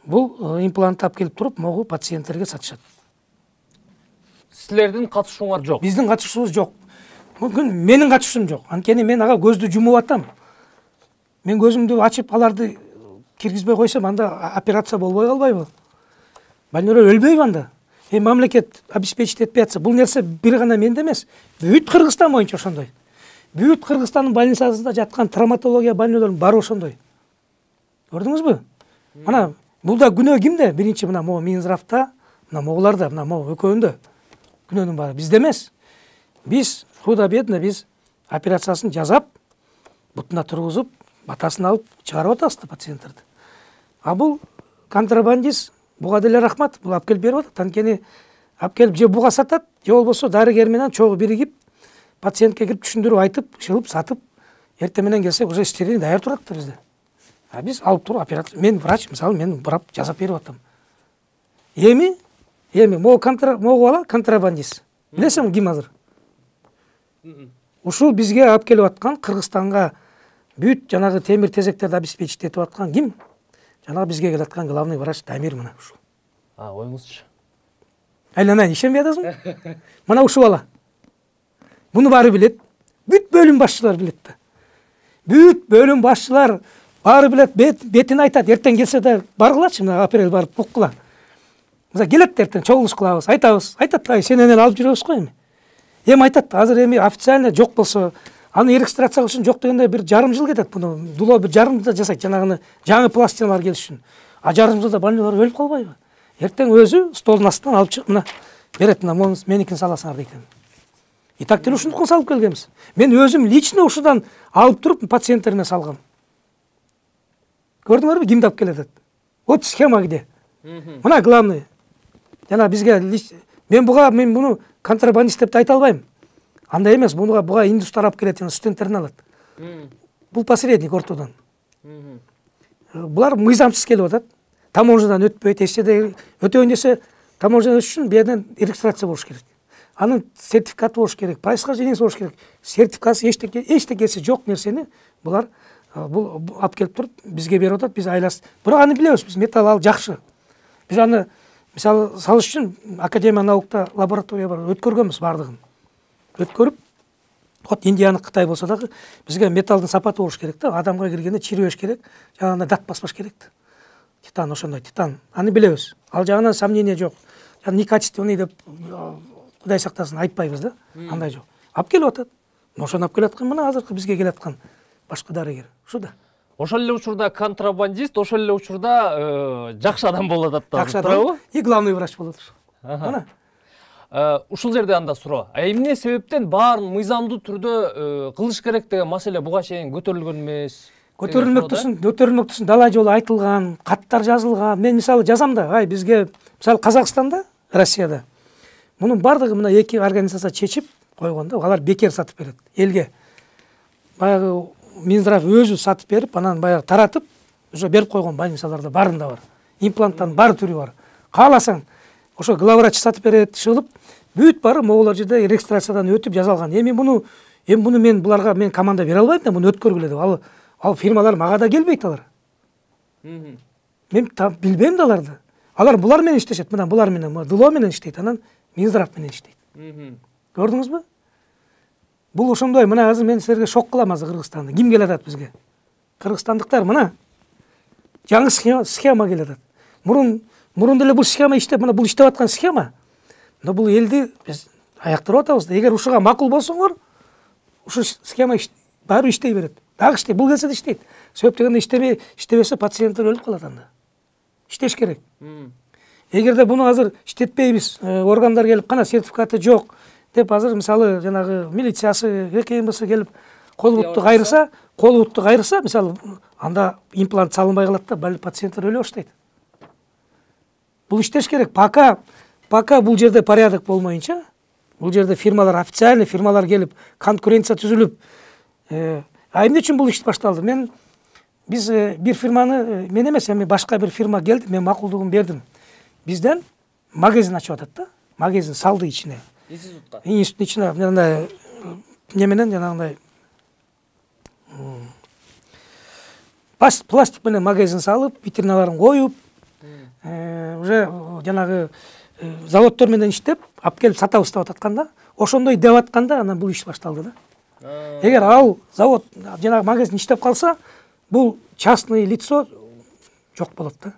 Бул имплант алып келип туруп, могу пациенттерге сатышат. Силердин катышууңар жок. Биздин катышуубуз жок. Мүмкүн менин катышуум жок. Анткени мен ага көздү жумуп атам. Мен көзүмдү ачып аларды киргизбей койсом, анда операция болбой калбайбы? Больнолор өлбөйбү анда? Мамлекет обеспечить этпей атса, бул нерсе бир гана менде эмес, бүт Кыргызстан боюнча ошондой. Бүт Кыргызстандын больницасында жаткан травматология больнолордун баары ошондой. Көрдүңүзбү? Мына бул да күнөө кимде? Биринчи мына могу Минздравда, мына могуларда, мына могу экөөндө. Күнөөнүн баары бизде эмес. Биз худо-бедно биз операциясын жасап, бутуна тургузуп, батасын алып чыгарып атабыз да пациенттерди. А бул контрабандист, буга деле рахмат, бул алып келип берип атат. Анткени алып келип же буга сатат, же болбосо дарыгер менен чогуу биригип, пациентке кирип түшүндүрүп айтып, шылып сатып, эртең менен келсек уже стерильный даяр турат да бизде. А биз алып туруп операция, мен врач, мисалы, мен бурап жасап берип атам. Эми могу бала контрабандист. Билесиңби ким азыр? Ушул бизге алып келип аткан, Кыргызстанга бүт жанагы темир тезектерди обеспечить этип аткан ким? Жанагы бизге келип аткан главный врач Дамир мына ушул. Коюңузчу. Айланайын, ишенбей атасың? Мына ушул бала. Буну баары билет. Бүт бөлүм башчылар билет да. Бүт бөлүм башчылар баары билет, бетин айтат. Эртең келсе да баргылачы, мына апрель барып буккула. Мына келет эртең чогулуш кылабыз, айтабыз. Айтат, сен энен алып жүрөбүз го эми. Эми айтат, азыр эми официально жок болсо, аны регистрация кылыш үчүн жок дегенде бир жарым жыл кетет. Буну дулоо бир жарым жылда жасайт, жанагыны жаңы пластиналар келиш үчүн. А жарым жылда больнолор өлүп калбайбы? Эртең өзү столдун астынан алып чыгып, мына берет, мына меникин саласыңар дейт. И так деле ушундукун салып келгенбиз. Мен өзүм лично ушудан алып туруп пациенттериме салгам. Көрдүңөрбү, кимди алып келет? Вот схема где. Мына главный. Жана бизге мен буну контрабандист деп айта албайм. Андай эмес, буга индустар алып келет, студенттерин алат. Бул посредник ортодон. Булар мыйзамсыз келип атат. Таможнядан өтпөйт, эчеде өтөйүн десе, таможнядан өтүш үчүн бирден регистрация болуш керек. Анын сертификаты болуш керек, происхождениеси болуш керек. Сертификасы эчтекеси жок нерсени булар бул алып келип туруп бизге берип атат, биз айлас. Бирок аны билебиз, биз металл ал жакшы. Биз аны мисалы салыш үчүн Академия наукта лаборатория бар, өткөргөнбүз бардыгын. Өткөрүп, вот Индияны, Кытай болсо дагы бизге металлдын сапаты болуш керек да, адамга киргенде чирибеш керек, жанагындай дат баспаш керек да. Титан ошондой, титан. Аны билебиз. Ал жагынан сомнение жок. Некачественный деп Кудай сактасын айтпайбыз да. Андай жок. Алып келип атат. Ошону алып келаткан мына азыркы бизге келаткан башка дарыгер. Ушу да. Ошол эле учурда контрабандист, ошол эле учурда жакшы адам болуп атат да. Жакшы адам и главный врач болот. Мына. ушул жерде анда суроо. Эмне себептен баарын мыйзамдуу түрдө кылыш керек деген маселе буга чейин көтөрүлгөн эмес? Көтөрүлмөктүсүн дала жолу айтылган, каттар жазылган. Мен мисалы жазам да, бизге мисалы Казакстанда, Россияда мунун бардыгы мына эки организация чечип койгон да, алар бекер сатып берет элге. Баягы Минздрав өзү сатып берип, анан баягы таратып, уже берип койгон больницаларда барында бар. Импланттан бар түрү бар. Кааласаң, ошо главврач сатып берет, шылып, бүт бары могулар жерде регистрациядан өтүп жазалган. Эми муну мен буларга мен команда бере албайм да, муну өткөргүлө деп. Ал фирмалар мага да келбейт алар. Мен билбейм да аларды. Алар булар менен иштешет. Мына булар менен, ДЛО менен иштейт, анан Минздрав менен иштейт. Көрдүңүзбү? Бул ошондой. Мына азыр мен силерге шок кылам азыр Кыргызстанды. Ким келатат бизге? Кыргызстандыктар мына жаңы схема келатат. Мурун деле бул схема иштеп, мына бул иштеп аткан схема. Мына бул элди биз аяктырып атабыз. Эгер ушуга макул болсоңор, ушу схема баары иштей берет. Дагы иштейт, бул келсе да иштейт. Себеп дегенде иштебесе пациенттер өлүп калат анда. Иштеш керек. Эгерде буну азыр иштетпейбиз, органдар келип, кана сертификаты жок деп азыр мисалы жанагы милициясы, КМБсы келип колубутtu кайрыса, мисалы анда имплант салынбай калат да, пациенттер өлө баштайт. Бул иштеш керек. Пока бул жерде порядок болмоюнча, бул жерде фирмалар, официальный фирмалар келип, конкуренция түзүлүп, эмне үчүн бул иш башталды? Биз бир фирманы, мен эмес, эми башка бир фирма келди, мен макулдугун бердим. Бизден магазин ачып атат да, магазин салды ичине. Институттун ичине мындай неменен жанагындай пластик менен магазин салып, витриналарын коюп, уже жанагы заводдор менен иштеп, алып келип сатабыз деп атканда, ошондой деп атканда, анан бул иш башталды да. Эгер ал завод, жанагы магазин иштеп калса, бул частный лицо жок болот да.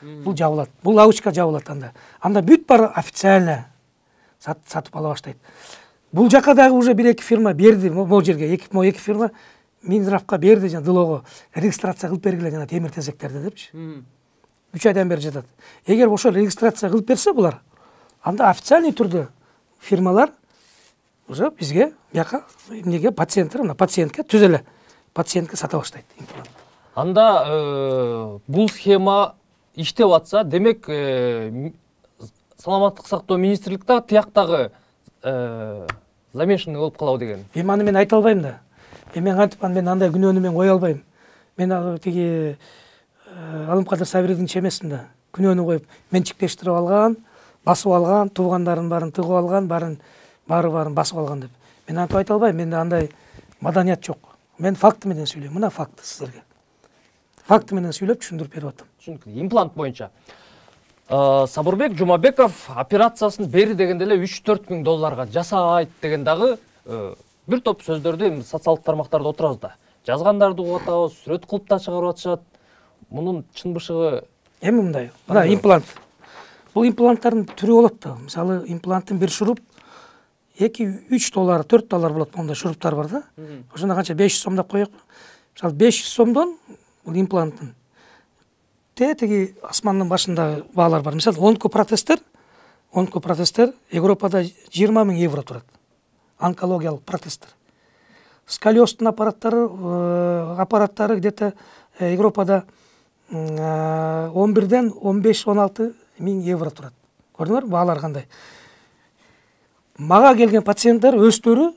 Бул жабылат. Бул лавочка жабылат анда. Анда бүт бар официально сатып ала баштайт. Бул жака дагы уже бир-эки фирма берди, могу жерге эки фирма Минздравга берди, жана ДЛОго регистрация кылып бергиле жана темир тезектерди депчи. 3 айдан бери жатат. Эгер ошо регистрация кылып берсе булар, анда официальный түрдө фирмалар уже бизге бияка эмнеге пациентке түз эле пациентке сата баштайт. Анда бул схема иштеп атса, демек саламаттык сактоо министрликте тияктагы замешанный болуп калабы деген. Аны мен айта албайм да. Мен кантип мен андай күнөөнү мен кое албайм. Мен тиги Алымкадыр Сабирдин чемесин да күнөөнү коюп, менчиктештирип алган, басып алган, туугандарын баарын тыгып алган, баарын басып алган деп. Мен антип айта албайм. Менде андай маданият жок. Мен факты менен сүйлөйм. Мына факты силерге. Факты менен сүйлөп түшүндүрүп берип атам. Түшүнүктүү. Имплант боюнча Сабырбек Жумабеков операциясын бери дегенде эле 3-4 миң долларга жасайт деген дагы бир топ сөздөрдү социалдык тармактарда отурабыз да. Жазгандарды угуп атабыз, сүрөт кылып да чыгарып атышат. Мунун чын бышыгы эми мындай. Мына имплант. Бул импланттардын түрү болот да. Мисалы импланттын бир шуруп 2-3 доллар, 4 доллар болот, мондай шуруптар бар да. Ошондо канча 500 сом деп коёк. Мисалы 500 сомдон бул импланттын тиги асмандын башындагы баалар бар. Мисалы онкопротездер Европада 20 000 евро турат. Онкологиялык протездер. Сколиоздун аппараттары где-то Европада 11-ден 15-16 000 евро турат. Көрдүңөрбү баалар кандай? Мага келген пациенттер өздөрү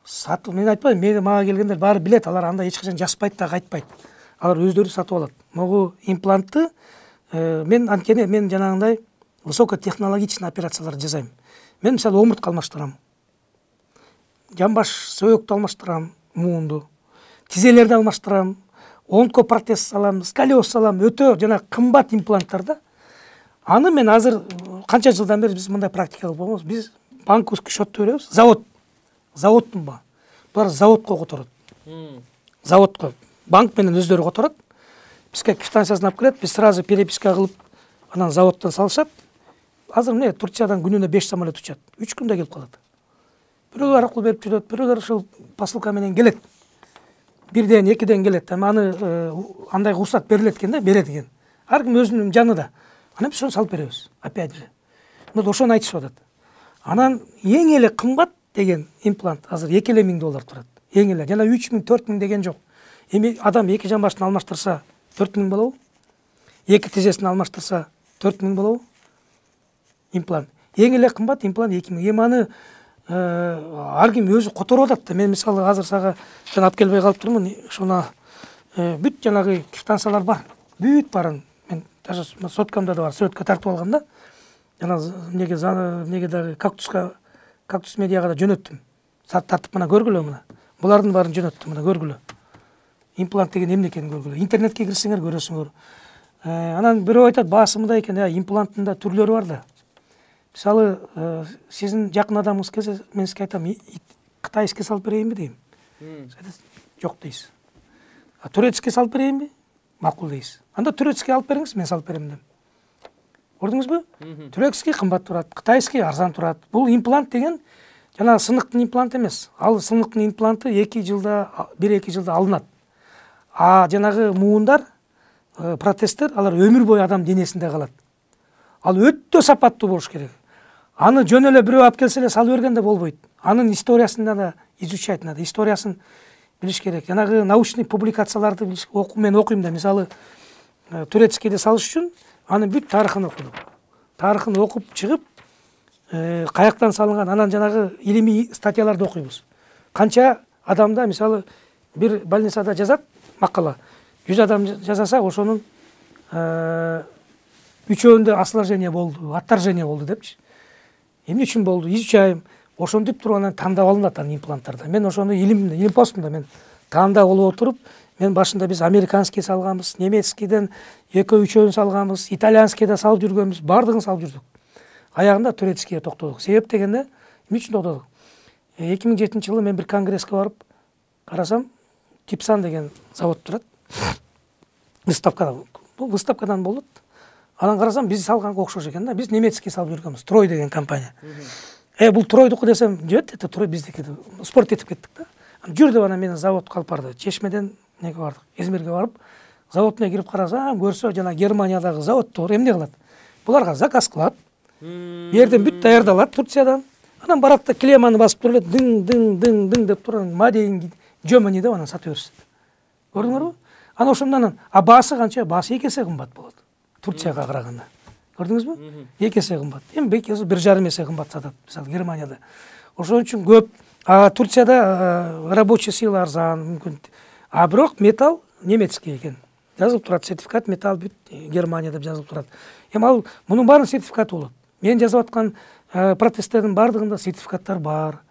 сатып, мен айтпайм, мага келгендер баары билет, алар анда эч качан жазбайт да кайтпайт. Алар өздөрү сатып алат. Могу имплантты мен жанагындай высокотехнологичный операциялар жасайм. Мен мисалы омуртка алмаштырам. Жамбаш сөйөктү алмаштырам, муунду. Тизелерди алмаштырам, онкопротез салам, сколиоз салам, өтө жана кымбат импланттар да. Аны мен азыр канча жылдан бери биз мындай практика кылып койбуз. Биз банковский счетту беребиз. Заводтун ба. Булар заводко которот. Заводко. Банк менен өздөрү которот. Бизге квитанциясын алып келет, биз сразу переписка кылып, анан заводдон салышат. Азыр мына Турциядан күнүнө 5 самолет учат. 3 күндө келип калат. Бирөөлөр аркылуу берип жүрөт, бирөөлөр ушул посылка менен келет. 1-ден 2-ден келет. Аны андай уруксат берилет экен да, берет экен. Ар ким өзүнүн жанында. Анан биз ошону салып беребиз. Опять же. Мына ошону айтышып атат. Анан эң эле кымбат деген имплант азыр 2 эле миң доллар турат. Эң эле жана 3 миң 4 миң деген жок. Эми адам 2 жамбашын алмаштырса 4 миң болобу? 2 тизесин алмаштырса 4 миң болобу? Имплант. Эң эле кымбат имплант 2 миң. Эми аны ар ким өзү которуп атат да. Мен мисалы азыр сага жана алып келбей калып турмун. Ошоно бүт жанагы квитанциялар бар. Бүт барын мен даже соткамда да бар. Сөткө тартып алгам да. Жана неге дагы кактус медиага да жөнөттүм. Тартып мына көргүлө мына. Булардын баарын жөнөттүм мына көргүлө. Имплант деген эмне экенин көргүлө. Интернетке кирсеңер көрөсүңөр. Анан бирөө айтат баасы мындай экен, импланттын да түрлөрү бар да. Мисалы, сиздин жакын адамыңыз келсе, мен сизге айтам, кытайский салып берейинби дейм. Жок дейсиз. Турецкий салып берейинби? Макул дейсиз. Анда турецкий алып бериңиз, мен салып берем дем. Көрдүңүзбү? Турецкий кымбат турат, кытайский арзан турат. Бул имплант деген жана сыныктын импланты эмес. Ал сыныктын импланты 1-2 жылда алынат. А жанагы муундар, протезтер, алар өмүр бою адам денесинде калат. Ал өтө сапаттуу болуш керек. Аны жөн эле бирөө алып келсе эле салып бергенде болбойт. Анын историясын да изучать надо, историясын билиш керек. Жанагы научный публикацияларды билиш, мен окуйм да, мисалы, турецкийди салыш үчүн анын бүт тарыхын окудум. Тарыхын окуп чыгып, каяктан салынган, анан жанагы илимий статьяларды окуйбуз. Канча адамда, мисалы, бир больницада жазат макала. 100 адам жасаса, ошонун 3-өүндө осложнение болду, отторжение болду депчи. Эмне үчүн болду? Изучайм. Ошентип туруп анан тандап алынат анын импланттарды. Мен ошону илимпоздмун да, мен тандап болуп отуруп, мен башында биз американский салганбыз, немецкийден 2-3-өүн салганбыз, итальянскийде салып жүргөнбүз, бардыгын салып жүрдүк. Аягында турецкийге токтодук. Себеп дегенде, эмне үчүн токтодук? 2007-жылы мен бир конгресске барып карасам, Кипсан деген завод турат. Выставкадан болот. Анан карасам, биз салганга окшош экен да. Биз немецкий салып жүргөнбүз. Трой деген компания. Бул Тройдуку десем, жөт, это Трой биздики. Спорт этип кеттик да. Жүр деп анан мени заводко алып барды. Чешмеден неге бардык? Измирге барып, заводуна кирип карасам, көрсө жана Германиядагы заводдор эмне кылат? Буларга заказ кылат. Бу жерден бүт даярдалат Турциядан. Анан барат да клемманы басып туруп эле дың деп турган Мадейин Жөмөни деп анан сатып беришет. Көрдүңөрбү? Анан ошондон баасы канча? Баасы 2 эсе кымбат болот. Турцияга караганда. Көрдүңүзбү? 2 эсе кымбат. Эми 1,5 эсе кымбат сатат, мисалы Германияда. Ошон үчүн көп. Турцияда рабочий сила арзан, мүмкүн. Бирок металл немецкий экен. Жазылып турат, сертификат металл бүт Германия деп жазылып турат. Эми ал мунун баарын сертификаты болот. Мен жазып аткан протезтердин бардыгында сертификаттар бар.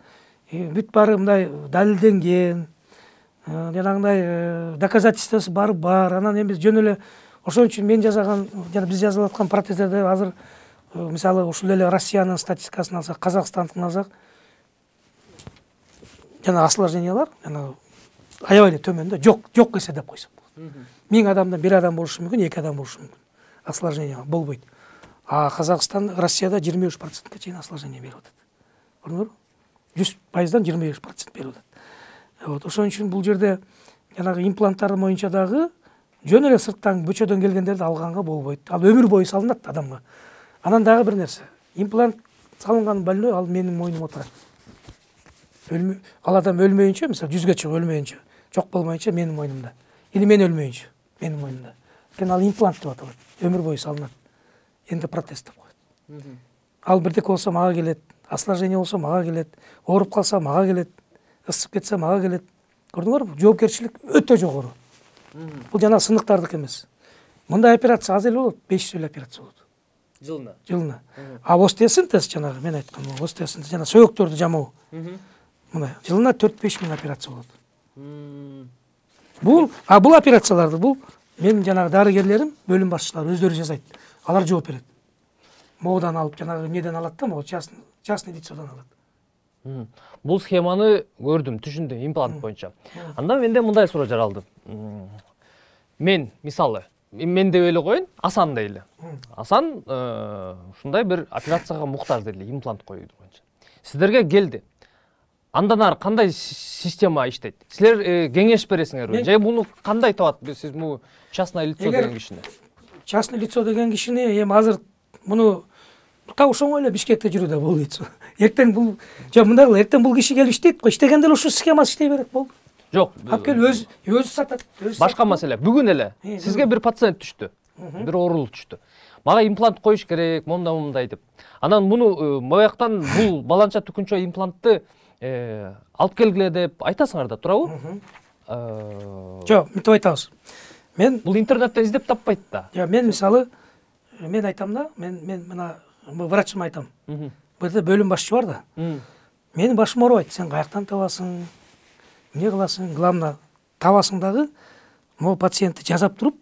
Бүт баары мындай далилденген. Жанагындай доказательствосы бар. Анан эми жөн эле ошон үчүн мен жасаган, жана биз жазып аткан протездерде азыр мисалы ушул эле Россиянын статистикасын алсак, Казакстандыкын алсак, жана осложнениялар, жана аябай эле төмөндө, жок эсе деп койсок болот. 1000 адамдан 1 адам болушу мүмкүн, 2 адам болушу мүмкүн. Осложнение болбойт. Казакстан, Россияда 23%ка чейин осложнение берип атат. Көрдүңөрбү? 100%дан 25% берип атат. Ошон үчүн бул жерде жанагы импланттар боюнча дагы жөн эле сырттан бөчөдөн келгендерди алганга болбойт. Ал өмүр бою салынат адамга. Анан дагы бир нерсе. Имплант салынган больной ал менин мойнума отурат. Ал адам өлмөйүнчө, мисалы 100ге чыгып өлмөйүнчө, жок болмоюнча менин мойнумда. Или мен өлмөйүнчө, менин мойнумда. Ал имплант деп аталат. Өмүр бою салынат. Энди протез деп коет. Ал бирдеке болсо мага келет, осложнение болсо мага келет, ооруп калса мага келет, ысып кетсе мага келет. Көрдүңөрбү? Жоопкерчилик өтө жогору. Бул жана сыныктардык эмес. Мындай операция аз эле болот, 500 эле операция болот. Жылына. Остеосинтез жанагы мен айткан, остеосинтез жана сөйөктөрдү жамоо. Мына жылына 4-5 миң операция болот. Бул операцияларды мен жанагы дарыгерлерим, бөлүм башчылары өздөрү жасайт. Алар жооп берет. Моудан алып жанагы эмнеден алат да, частный лицодон алат. Бул схеманы көрдүм, түшүндүм, имплант боюнча. Анда менде мындай суроо жаралды. Мен, мисалы, мен деп эле коеюн, Асан дейли. Асан ушундай бир операцияга муктаж дейли, имплант коюу боюнча. Сиздерге келди. Андан ары кандай система иштейт? Силер кеңеш бересиңерби? Же муну кандай табат? Сиз бул частное лицо деген кишини? Частное лицо деген кишини эми азыр муну так ошоңой эле Бишкекте жүрүүдө болбойт. эртең бул мындай кыл, эртең бул киши келип иштейт го, иштегенде эле ушул схемасы иштей берет, болду. Жок, Алып келип өзү сатат. башка маселе. Бүгүн эле сизге бир пациент түштү. Бир оорулуу түштү. Мага имплант коюш керек, момундай деп. Анан муну мояктан бул баланча түкүнчө имплантты алып келгиле деп айтасыңар да, туурабы? Жок, мынтип айтабыз. Мен бул интернеттен издеп таппайт да. Мен мисалы мен айтам да, мен мына врачыма айтам. Бул жерде бөлүм башчы бар да. Менин башым оорубайт. Сен каяктан табасың? Эмне кыласың? Главное, табасың дагы, могу пациентти жазап туруп,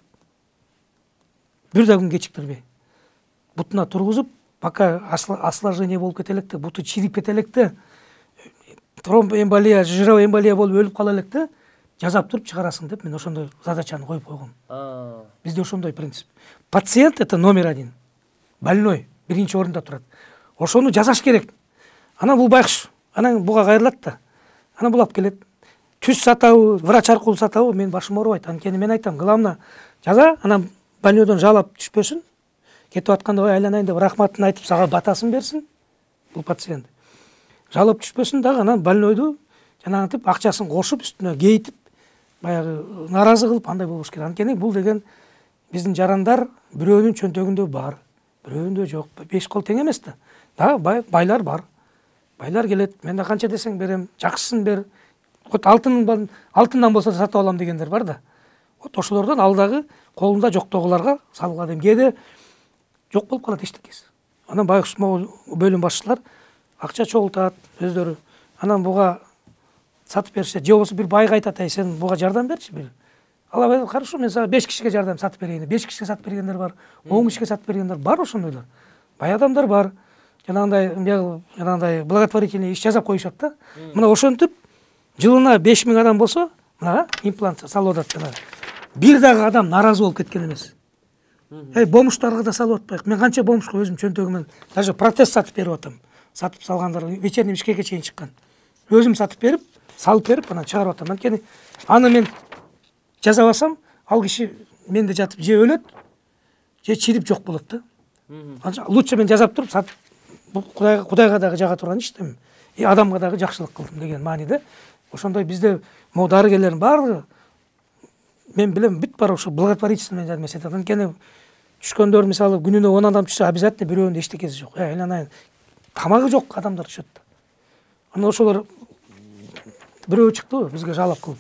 бир да күн кечиктирбей. Бутуна тургузуп, пока осложнение болуп кете элек да, буту чирип кете элек да, тромбоэмболия, жировая эмболия болуп өлүп кала элек да, жазап туруп чыгарасың деп мен ошондой задачаны коюп койгом. Бизде ошондой принцип. Пациент это номер один. Больной биринчи орунда турат. Ошону жазаш керек. Анан бул байкуш, анан буга кайрылат да. Анан бул алып келет. Түз сатабы, врач аркылуу сатабы, мен башым оорубайт. Анткени мен айтам, главное жаза, анан больнойдон жалап түшпөсүн. Кетип атканда ой айланайын деп рахматын айтып сага батасын берсин бул пациент. Жалап түшпөсүн дагы, анан больнойду жанагынтип акчасын кошуп үстүнө кейитип, баягы наразы кылып андай болбош керек. Анткени бул деген биздин жарандар бирөөнүн чөнтөгүндө бар, бирөөнүндө жок. 5 кол тең эмес да. Дагы байлар бар. Байлар келет, мен да канча десең берем, жакшысын бер. Вот алтындан болсо да сатып алам дегендер бар да. Вот ошолордон ал дагы колунда жоктогуларга салууга дейм. Кээде жок болуп калат эчтекеси. Анан байкуш бөлүм башчылар акча чогултат өздөрү. Анан буга сатып беришет. Же болбосо бир байга айтат, ай сен буга жардам берчи бир. Ал абай хорошо, мен сага 5 кишиге жардам сатып берейин. 5 кишиге сатып бергендер бар, 10 кишиге сатып бергендер бар, ошондойлор. Бай адамдар бар. Жанагындай благотворительный иш жасап коюшат да. Мына ошентип жылына 5000 адам болсо, мына имплант салып атат жана. Бир дагы адам наразы болуп кеткен эмес. Бомуштарга да салып атпайк. Мен канча бомушка өзүм чөнтөгүмөн даже протез сатып берип атам. Сатып салгандар вечерний ишке чейин чыккан. Өзүм сатып берип, салып берип, анан чыгарып атам. Анткени аны мен жасабасам, ал киши менде жатып же өлөт, же чирип жок болот да. Лучше мен жасап туруп сатып Кудайга дагы жага турган иш да. Адамга дагы жакшылык кылдым деген мааниде. Ошондой бизде могу дарыгерлердин баардыгы мен билем бүт бар ошо благотворительный эмес этет. Анткени түшкөндөр мисалы күнүнө 10 адам түшсө, обязательно бирөөнүн эчтекеси жок. Айланайын. Тамагы жок адамдар түшөт да. Анан ошолор бирөө чыкты бизге жалап кылып.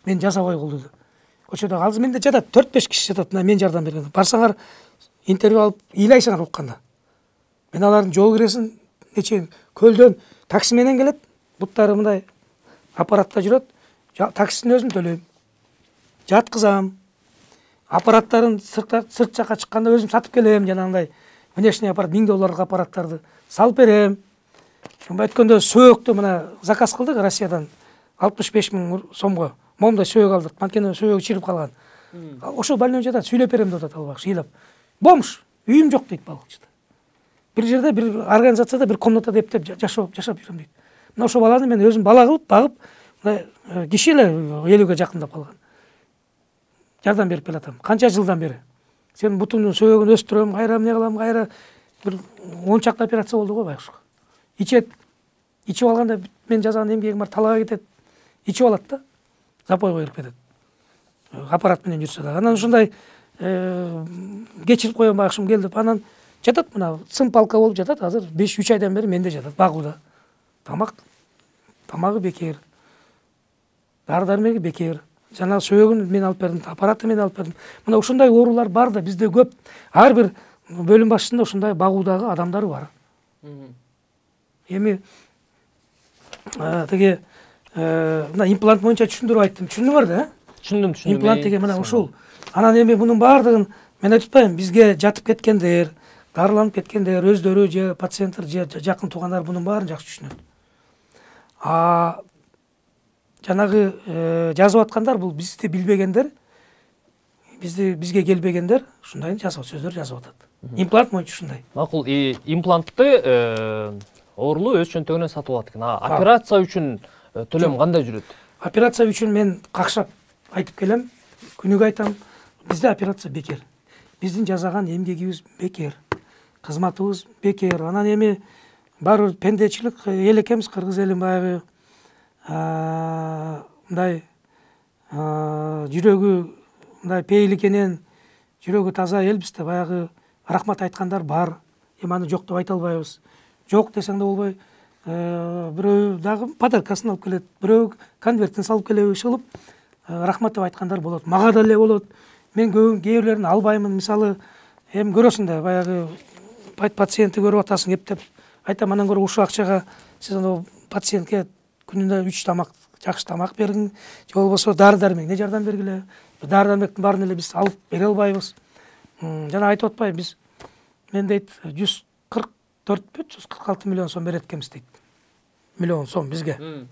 Мен жасабай калды. Кочодо азыр менде жатат 4-5 киши жатат, мен жардам берген. Барсаңар интервью алып ыйлайсыңар укканда. Мен алардын жол киресин нече көлдөн такси менен келет, буттары мындай аппаратта жүрөт. Таксисин өзүм төлөйм. Жаткызам. Аппараттарын сырт жакка чыкканда өзүм сатып келем, жанагындай внешний аппарат $1000 аппараттарды салып берем. Өткөндө сөөктү мына заказ кылдык Россиядан 65.000 сомго. Момундай сөөк алдык. Анткени сөөк чирип калган. Ошо больной жатат, сүйлөп берем деп атат ал бак, ыйлап. Бомж, үйүм жок дейт балыкчы. Бир жерде бир организацияда бир комнатада эптеп жашап жүрөм дейт. Мына ошо баланы мен өзүм бала кылып багып, киши эле 50-ге жакындап калган. Жардам берип келатам. Канча жылдан бери. Сен бутуңдун сөөгүн өстүрөм, кайра эмне кылам, кайра бир 10 чакты операция болду го байкуш. Ичет. Ичип алганда мен жазган эмгегим бар, талага кетет. Ичип алат да. Запой коюп кетет. Аппарат менен жүрсө да. Анан ушундай кечирип коем байкушум келди. Анан жатат мына сын палка болуп жатат. Азыр 5-3 айдан бери менде жатат, багууда. Тамагы бекер. Дары-дармеги бекер. Жана сөөгүн мен алып бердим, аппаратты мен алып бердим. Мына ушундай оорулар бар да, бизде көп. Ар бир бөлүм башчысында ушундай багуудагы адамдар бар. Эми теге мына имплант боюнча түшүндүрүп айттым. Түшүндүңөр да? Түшүндүм. Имплант деген мына ушул. Анан эми мунун баардыгын мен айтып атпаймынбы, бизге жатып кеткендер, дарыланып кеткендер, өздөрү же пациенттер же жакын туугандар мунун баарын жакшы түшүнөт. Жанагы жазып аткандар бул бизди билбегендер, бизге келбегендер, ушундай сөздөр жазып атат. Имплант боюнча ушундай. Макул, имплантты оорулуу өз чөнтөгүнөн сатып алат экен. Операция үчүн төлөм кандай жүрөт? Операция үчүн мен какшап айтып келем, күнүгө айтам, бизде операция бекер. Биздин жасаган эмгегибиз бекер. Кызматыбыз бекер. Анан эми Баары бир пендечилик эл экенбиз, кыргыз элин баягы мындай жүрөгү мындай пейиликенен жүрөгү таза элбиз да, баягы рахмат айткандар бар. Эми аны жок деп айта албайбыз. Жок десең да болбой, бирөө дагы подаркасын алып келет, бирөө конвертин салып келебиш кылып рахмат деп айткандар болот. Мага да эле болот. Мен кээ бирлерин албаймын. Мисалы, эми көрөсүң да, баягы пациентти көрүп атасың эптеп айтам, анан көрө ушул акчага сиз аны пациентке күнүнө 3 тамак, жакшы тамак бергин, же болбосо дары дармегине жардам бергиле. Дары дармектин баарын эле биз алып бере албайбыз. Жана айтып атпайбы биз, мен дейт 146 миллион сом берет экенбиз дейт. Миллион сом бизге.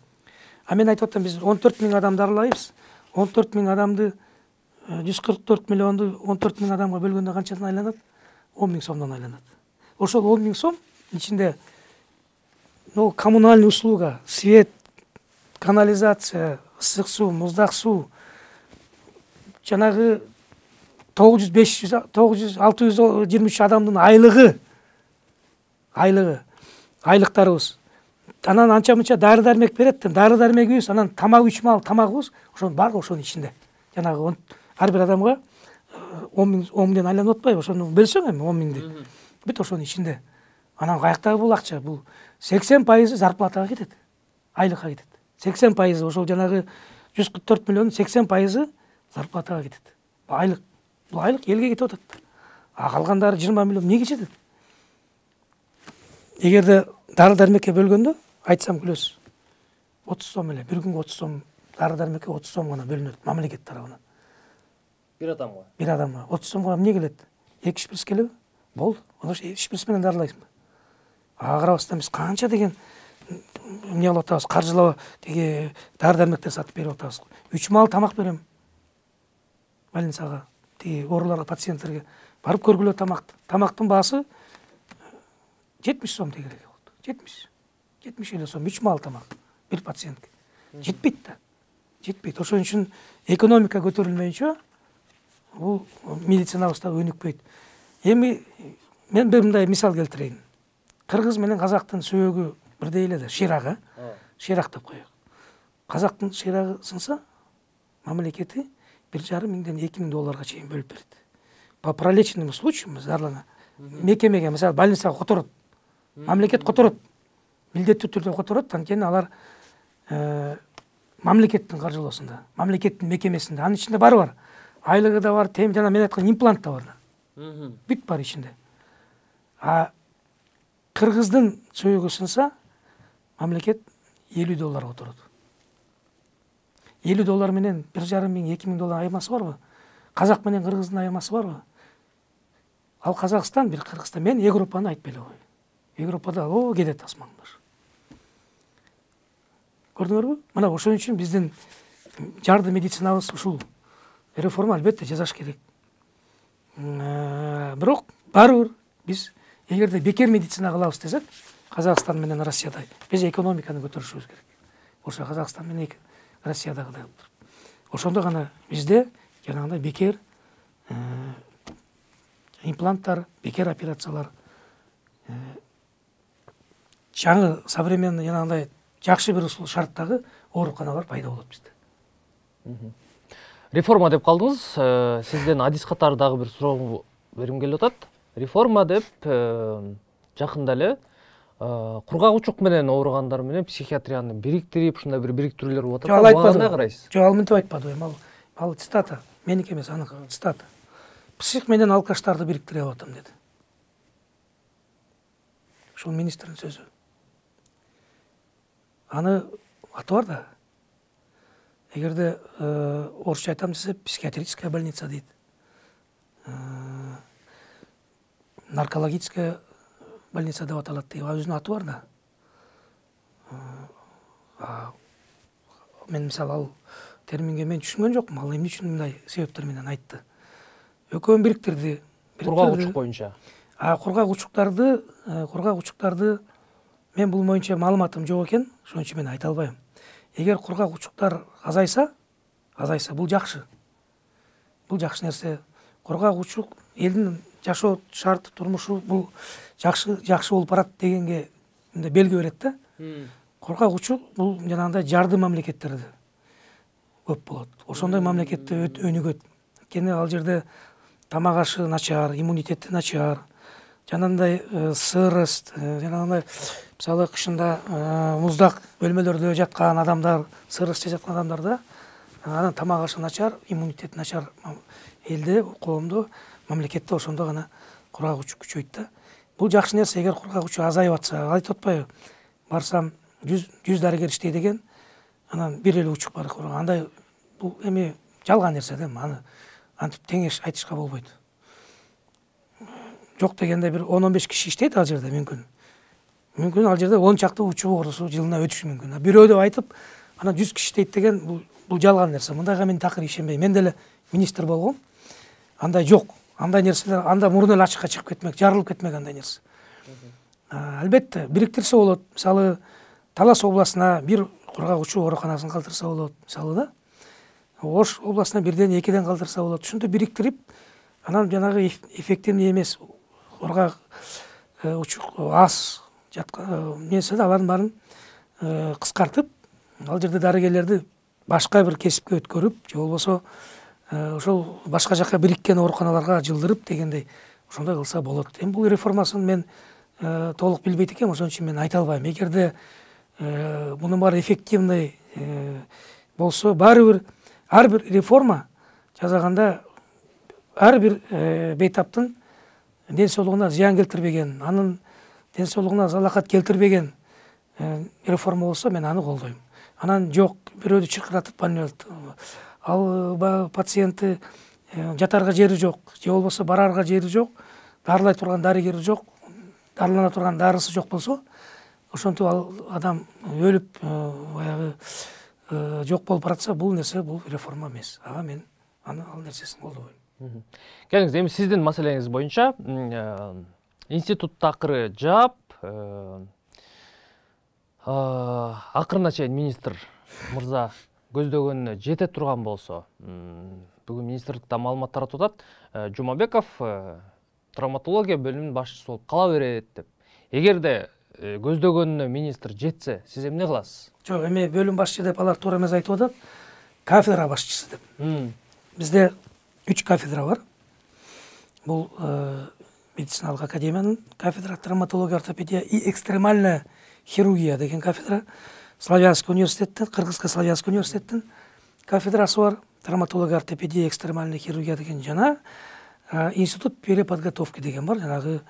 А мен айтып атам, биз 14 миң адамды аралайбыз. 14 миң адамды 144 миллионду 14 миң адамга бөлгөндө канчадан айланат? 10 миң сомдон айланат. Ошол 10 миң сом ичинде коммунальный услуга, свет, канализация, ысык суу, муздак суу, жанагы 623 адамдын айлыктарыбыз. Анан анча мынча дары дармек берет. Дары дармегибиз, анан тамак 3 маал тамагыбыз, ошонун баары ошонун ичинде. Жанагы ар бир адамга 10 миңден айланып атпайбы? Ошону бөлсөң эми 10 миңди. Бүт ошонун ичинде. Анан каяктагы бул акча? Бул 80% зарплатага кетет. Айлыкка кетет. 80% ошол жанагы 144 миллиондун 80% зарплатага кетет. Айлык. Бул айлык элге кетип атат. А калгандары 20 миллион эмнеге жетет? Эгерде дары дармекке бөлгөндө айтсам күлөсүз. 30 сом эле, бир күнгө 30 сом, дары дармекке 30 сом гана бөлүнөт мамлекет тарабынан. Бир адамга. Бир адамга 30 сомго эмне келет? 2 шприц келеби? Болду. Ошо шприц менен дарылайсың. Карабастан биз канча деген эмне алып атабыз, каржылап тиги дары дармектер сатып берип атабыз. 3 маал тамак берем больницага, тиги ооруларга, пациенттерге барып көргүлө тамакты. Тамактын баасы 70 сом дегенде болду. 70 эле сом 3 маал тамак бир пациентке. Жетпейт да. Жетпейт. Ошон үчүн экономика көтөрүлмөйүнчө бул медицинабызда өнүкпөйт. Эми мен бир мындай мисал келтирейин. Кыргыз менен казактын сөөгү бирдей эле да, ширагы. Ширак деп коелу. Казактын ширагы сынса, мамлекети 1,5 миңден 2 миң долларга чейин бөлүп берет. По пролеченному случаю зарлана мекемеге, мисалы больницага которот. Мамлекет которот. Милдеттүү түрдө которот, анткени алар мамлекеттин каржылоосунда, мамлекеттин мекемесинде. Анын ичинде баары бар. Айлыгы да бар, жана мен айткан имплант да бар. Бүт бар ичинде. А кыргыздын сөөгү сынса, мамлекет 50 доллар которот. 50 доллар менен 1,5 миң, 2 миң доллар айырмасы барбы? Казак менен кыргыздын айырмасы барбы? Ал Казакстан, бир Кыргызстан. Мен Европаны айтпай эле кой. Европада кетет асмандар. Көрдүңөрбү? Мына ошон үчүн биздин жарды медицинабыз ушул. Реформа албетте жасаш керек. Бирок баары биз эгерде бекер медицина кылабыз десек, Казакстан менен Россияда биз экономиканы көтөрүшүбүз керек. Ошо Казакстан менен Россиядагыдай болуп. Ошондо гана бизде жанагындай бекер импланттар, бекер операциялар, жаңы современный жанагындай жакшы бир ушул шарттагы ооруканалар пайда болот бизде. Реформа деп калдыңыз. Сизден адис катары дагы бир суроо берим келип атат. Реформа деп жакында эле кургак учук менен ооругандар менен психиатрияны бириктирип, ушундай бир бириктирүүлөр болуп атат. Буга кандай карайсыз? Жок, ал мынтип айтпады. Ал цитата, меники эмес, анык цитата. Псих менен алкаштарды бириктире алатам деди. Ушул министрдин сөзү. Аны аты бар да. Эгерде орусча айтам десе, психиатрическая больница дейт. Наркологическая больница деп аталат дейт. Өзүнүн аты бар да. Мен мисалы ал терминге мен түшүнгөн жокмун. Ал эмне үчүн мындай себептер менен айтты. Экөөнү бириктирди. Кургак учук боюнча. Кургак учуктарды мен бул боюнча маалыматым жок экен, ошон үчүн мен айта албайм. Эгер кургак учуктар азайса, бул жакшы. Бул жакшы нерсе. Кургак учук элдин жашоо шарты, турмушу бул жакшы болуп барат дегенге мындай белги берет да. Кургак учу бул жанагындай жарды мамлекеттерде көп болот. Ошондой мамлекетте өнүгөт. Анткени ал жерде тамак ашы начар, иммунитети начар, жанагындай сырость, жанагындай мисалы кышында муздак бөлмөлөрдө жаткан адамдар, сыростча жаткан адамдарда анан тамак ашы начар, иммунитет начар элде, коомдо, мамлекетте ошондо гана кургак учу күчөйт да. Бул жакшы нерсе. Эгер кургак учу азайып атса, айтып атпайбы, барсам 100 дарыгер иштейт деген, анан бир эле учук бар. Андай бул эми жалган нерсе да, аны антип теңеш айтышка болбойт. Жок дегенде бир 10-15 киши иштейт ал жерде мүмкүн ал жерде 10 чакты учуу оорусу жылына өтүшү мүмкүн. Бирөө деп айтып, анан 100 киши иштейт деген бул жалган нерсе. Мындайга мен такыр ишенбейм. Мен деле министр болгом. Андай жок. Андай нерселер анда мурун эле ачыкка чыгып кетмек, жарылып кетмек андай нерсе. Албетте, бириктирсе болот. Мисалы, Талас областына бир кургак учуу ооруканасын калтырса болот, мисалы да. Ош областына бірден екіден калтырса болот. Ушинтип бириктирип, анан жанагы эффективный эмес кургак учуу аз жаткан нерсе да алардын баарын кыскартып, ал жерде дарыгерлерди башка бир кесипке өткөрүп, же болбосо ошол башка жака бириккен ооруканаларга жылдырып дегендей ошондой кылса болот. Эми бул реформасын мен толук билбейт экенм, ошон үчүн мен айта албайм. Эгерде мунун баары эффективный болсо, баары бир ар бир реформа жасаганда ар бир бейтаптын ден соолугуна зыян келтирбеген, анын ден соолугуна залакат келтирбеген реформа болсо мен аны колдойм. Анан жок, бирөөдү чыркыратып ал пациенти жатарга жери жок, же болбосо барарга жери жок, дарылай турган дарыгери жок, дарылана турган дарысы жок болсо, ошентип ал адам өлүп баягы жок болуп баратса, бул нерсе бул реформа эмес. Ага мен ал нерсесин колдобойм. Келиңиз, эми сиздин маселеңиз боюнча институт такыры жаап, акырына чейин министр мырза көздөгөнүнө жете турган болсо, бүгүн министрликте маалымат таратып атат, Жумабеков травматология бөлүмүнүн башчысы болуп кала берет деп. Эгерде көздөгөнүнө министр жетсе, сиз эмне кыласыз? Жок, эми бөлүм башчы деп алар туура эмес айтып атат, кафедра башчысы деп. Бизде 3 кафедра бар. Бул медициналык академиянын кафедра травматология, ортопедия и экстремальная хирургия деген кафедра, Славянский университеттен, Кыргызско-Славянский университеттен кафедрасы бар, травматология, ортопедия, экстремальная хирургия деген жана институт переподготовки деген бар, жанагы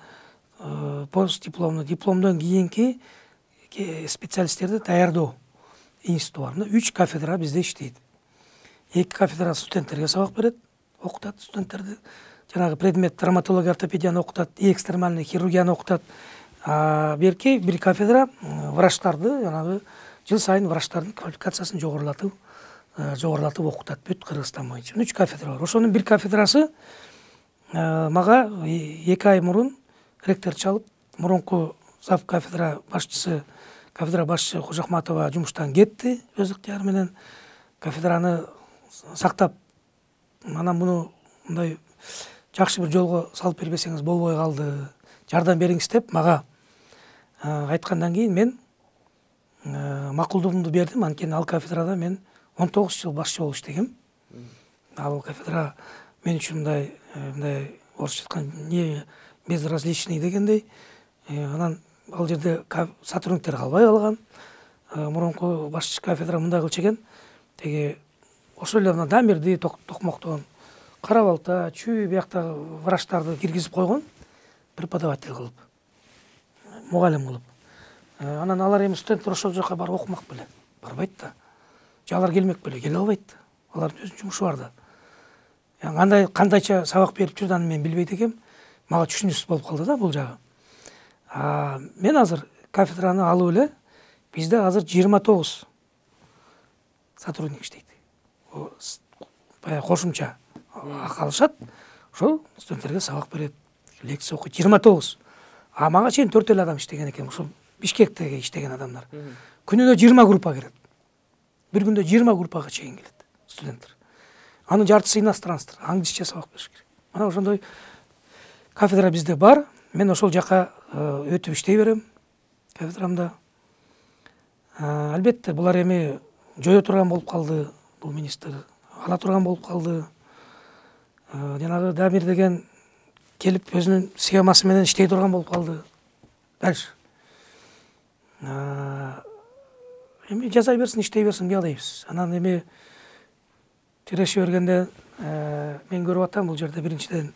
постдипломдуу, дипломдон кийинки специалисттерди даярдоо институту бар. 3 кафедра бизде иштейт. 2 кафедра студенттерге сабак берет, окутат студенттерди. Жанагы предмет травматология, ортопедияны окутат, и экстремальный хирургияны окутат. Берки бир кафедра врачтарды, жанагы жыл сайын врачтардын квалификациясын жогорулатып окутат бүт Кыргызстан боюнча. 3 кафедра бар. Ошонун бир кафедрасы мага 2 ай мурун ректор чалып, мурунку зав кафедра башчысы Кожохматова жумуштан кетти, өз ыктыяры менен кафедраны сактап, анан муну мындай жакшы бир жолго салып бербесеңиз болбой калды, жардам бериңиз деп мага айткандан кийин мен макулдугумду бердим. Анткени ал кафедрада мен 19 жыл башчы болуп иштегем. Ал кафедра мен үчүн мындай орусча айткан не безразличный дегендей. Анан ал жерде сотрудниктер калбай калган. Мурунку башчы кафедра мындай кылчу экен. Теги ошол эле дамирди токмоктон кара балта, чүй биякта врачтарды киргизип койгон, преподаватель кылып, мугалим кылып. Анан алар эми студенттер ошол жака барып окумак беле, барбайт да. Же алар келмек беле, келе албайт да. Алардын өзүнүн жумушу бар да. Кандайча сабак берип жүрдү аны мен билбейт экем. Мага түшүнүксүз болуп калды да бул жагы. Мен азыр кафедраны алып эле бизде азыр 29 сотрудник иштейт. Кошумча акы алышат, ошол студенттерге сабак берет, лекция окуйт. 29. Мага чейин 4 эле адам иштеген экен, ошол Бишкектеги иштеген адамдар. Күнүнө 20 группа келет. Бир күндө 20 группага чейин келет студенттер. Анын жартысы иностранцтар, англисче сабак бериш керек. Мына ошондой кафедра бизде бар. Мен ошол жака өтүп иштей берем. кафедрамда. Албетте булар эми жое турган болуп калды, бул министр ала турган болуп калды. Жанагы Дамир деген келип өзүнүн схемасы менен иштей турган болуп калды. Дальше эми жасай берсин, иштей берсин, калайбыз. Анан эми тиреши бергенде мен көрүп атам бул жерде биринчиден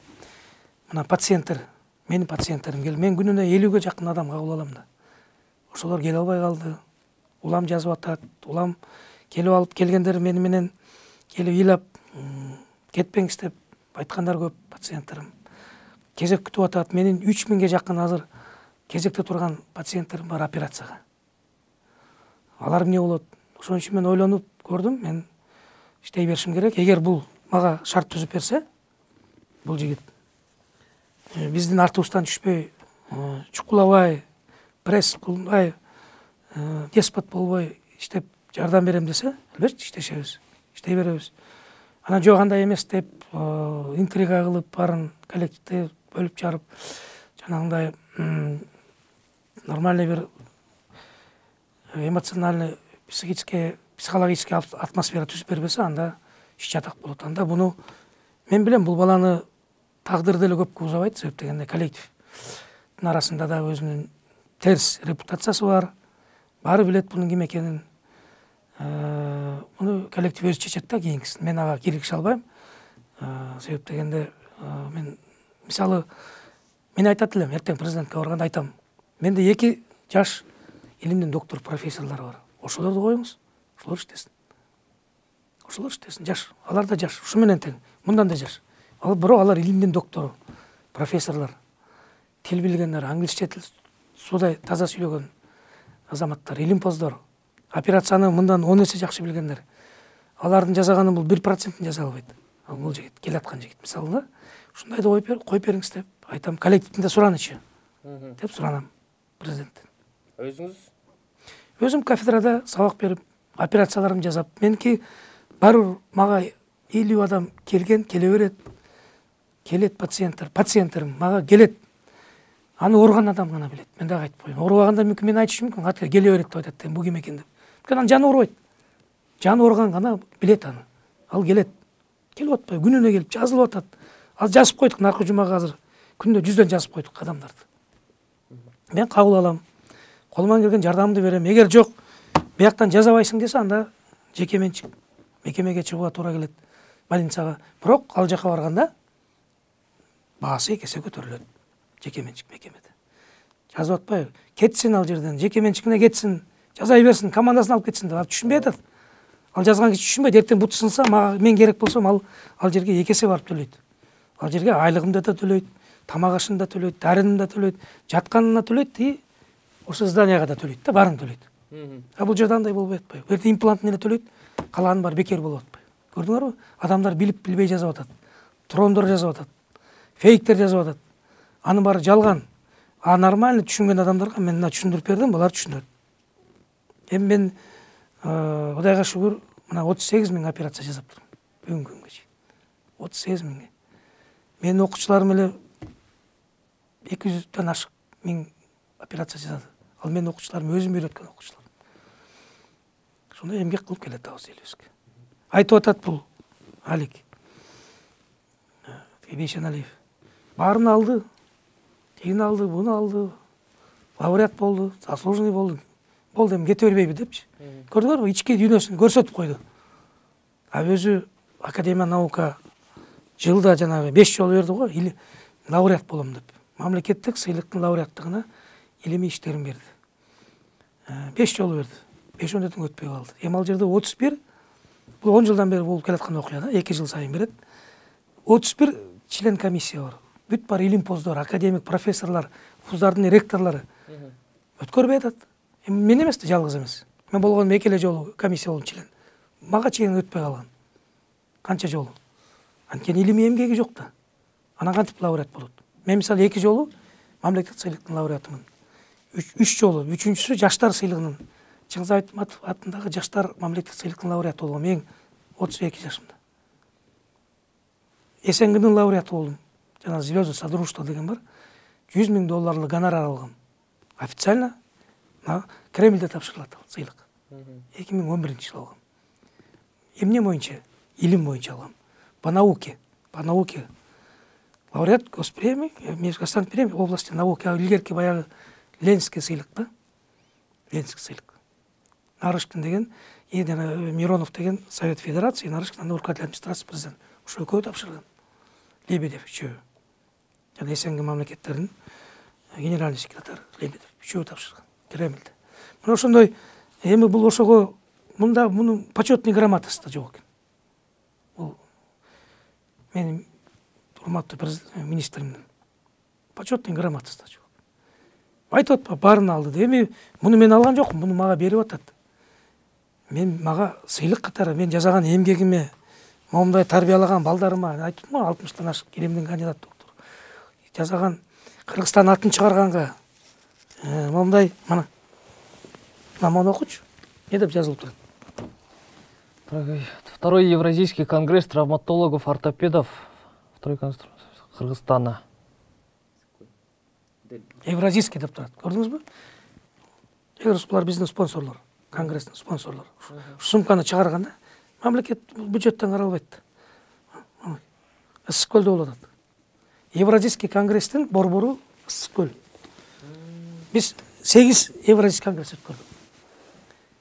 мына пациенттер, менин пациенттерим келип, мен күнүнө 50ге жакын адам кабыл алам да. Ошолор келе албай калды. Улам жазып атат. Улам келип алып келгендер мени менен келип ыйлап кетпеңиз деп айткандар көп пациенттерим. Кезек күтүп атат. Менин 3000ге жакын азыр кезекте турган пациенттерим бар операцияга. Алар эмне болот? Ошон үчүн мен ойлонуп көрдүм, мен иштей беришим керек. Эгер бул мага шарт түзүп берсе, бул жигит биздин артыбыздан түшпөй, чукулабай, пресс кылбай, деспот болбой иштеп жардам берем десе, албетте иштешебиз, иштей беребиз. Анан жок андай эмес деп интрига кылып, баарын коллективди бөлүп жарып, жанагындай нормальный бир эмоциональный, психологический атмосфера түзүп бербесе, анда иш жатак болот. Анда буну мен билем, бул баланы тагдыры деле көпкө узабайт, себеп дегенде коллективдин арасында да өзүнүн терс репутациясы бар. Баары билет бунун ким экенин. Муну коллектив өзү чечет да кийинкисин. Мен ага киргише албайм. Себеп дегенде мен мисалы мен айтат элем, эртең президентке барганда айтам. Менде 2 жаш илимдин доктор профессорлор бар. Ошолорду коюңуз, ошолор иштесин. Ошолор иштесин, жаш. Алар да жаш. Ушу менен тең. Мындан да жаш. Бирок алар илимдин доктору, профессорлор. Тил билгендер, англисче тил судай таза сүйлөгөн азаматтар, илимпоздор. Операцияны мындан 10 эсе жакшы билгендер. Алардын жасаганын бул 1% жасай албайт. Ал бул жигит, келаткан жигит мисалы да. Ушундайды коюп бериңиз деп айтам. Коллективдин да суранычы деп суранам президенттен. Өзүңүз? Өзүм кафедрада сабак берип, операцияларымды жасап, меники барыбир мага 50 адам келген, келе берет. Келет пациенттерим мага келет. Аны орган адам гана билет. Мен дагы айтып коеюн. Оорубаганда мүмкүн мен айтышым мүмкүн. Атка келе берет деп айтат, бу ким экен деп. Анан жаны оорубайт. Жаны орган гана билет аны. Ал келет. Келип атпай, күнүнө келип жазылып атат. Ал жазып койдук, наркы жумага азыр күндө 100дөн жазып койдук адамдарды. Мен кабыл алам. Колуман келген жардамымды берем. Эгер жок, бияктан жазабайсың десе, анда жеке менчик мекемеге чыгууга туура келет. Больницага. Бирок ал жака барганда баасы 2 эсе көтөрүлөт. Жеке менчик мекемеде. Жазып атпайбы? Кетсин ал жерден, жеке менчикине кетсин, жазай берсин, командасын алып кетсин деп. Ал түшүнбөй атат. Ал жазган киши түшүнбөйт. Эртең бут сынса, мен керек болсом, ал жерге 2 эсе барып төлөйт. Ал жерге айлыгымды да төлөйт, тамак ашын да төлөйт, дарынын да төлөйт, жатканына төлөйт и ошо зданияга да төлөйт да, баарын төлөйт. Бул жерде андай болбой атпайбы? Бу жерде имплантын эле төлөйт, калганын баары бекер болуп атпайбы? Көрдүңөрбү? Адамдар билип билбей жазып атат. Трондор жазып атат. Фейктер жазып атат. Анын баары жалган. Нормально түшүнгөн адамдарга мен мына түшүндүрүп бердим, булар түшүнөт. Эми мен Кудайга шүгүр, мына 38 000 операция жасап турдум бүгүнкү күнгө чейин. 38 000. Менин окуучуларым эле 200дөн ашык миң операция жасады. Ал менин окуучуларым өзүм үйрөткөн окуучулар. Ошондой эмгек кылып келет абыз элибизге. Айтып атат бул Алик Бейшеналиев. Баарын алды. Тегин алды, буну алды. Лауреат болду, заслуженный болду. Болду, эми кете бербейби депчи. Көрдүңөрбү? Ички дүйнөсүн көрсөтүп койду. Өзү Академия наука жылда жанагы 5 жолу берди го, или лауреат болом деп. Мамлекеттик сыйлыктын лауреаттыгына илимий иштерин берди. 5 жолу берди. 5-10 өтпөй калды. Эми ал жерде 31, бул 10 жылдан бери болуп келаткан окуя да, 2 жыл сайын берет. 31 член комиссия бар. Бүт бар илимпоздор, академик, профессорлор, вуздардын ректорлору өткөрбөй атат. Мен эмес да, жалгыз эмес. Мен болгондо 2 жолу комиссия болдум член. Мага чейин өтпөй калган. Канча жолу? Анткени илимий эмгеги жок да. Анан кантип лауреат болот? Мен мисалы 2 жолу мамлекеттик сыйлыктын лауреатымын. 3 жолу, 3-үнчүсү жаштар сыйлыгынын, Чыңгыз Айтматов атындагы жаштар мамлекеттик сыйлыктын лауреаты болгом. Мен 32 жашымда. СНГнын лауреаты болдум. Звезды Содружества деген бар. $100 000 гонорар алгам. Официально Кремльде тапшырылат ал сыйлык. 2011 жылы алгам. Эмне боюнча? Илим боюнча алгам. По науке. Лауреат госпремии, межгосударственной премии в области науки. Илгерки баягы Ленинский сыйлык да. Ленинский сыйлык. Нарышкин деген, жана Миронов деген Совет Федерации, Нарышкин руководитель администрации президент. Ошо экөө тапшырган. Лебедев үчөө. Жана СНГ мамлекеттеринин генеральный секретары Лебедев үчөө тапшырган. Кремльде. Мына ошондой эми бул ошого мында мунун почетный грамотасы да жок экен. Бул менин урматтуу министримдин почетный грамотасы да жок. Айтып атпа баарын алды деп. Эми муну мен алган жокмун, муну мага берип атат. Мага сыйлык катары мен жасаган эмгегиме, момундай тарбиялаган балдарыма, айттым го 60-тан ашык илимдин кандидат доктор. Жасаган Кыргызстан атын чыгарганга момундай мына муну окучу. Не деп жазылып турат? Второй Евразийский конгресс травматологов, ортопедов Кыргызстана. Евразийский деп турат. Көрдүңүзбү? Булар биздин спонсорлор, конгресстин спонсорлору. Сумканы чыгарганда мамлекет бюджеттен каралбайт. Ысык көлдө болуп атат. Евразийский конгресстин борбору Ысык көл. Биз 8 Евразийский конгресс өткөрдүк.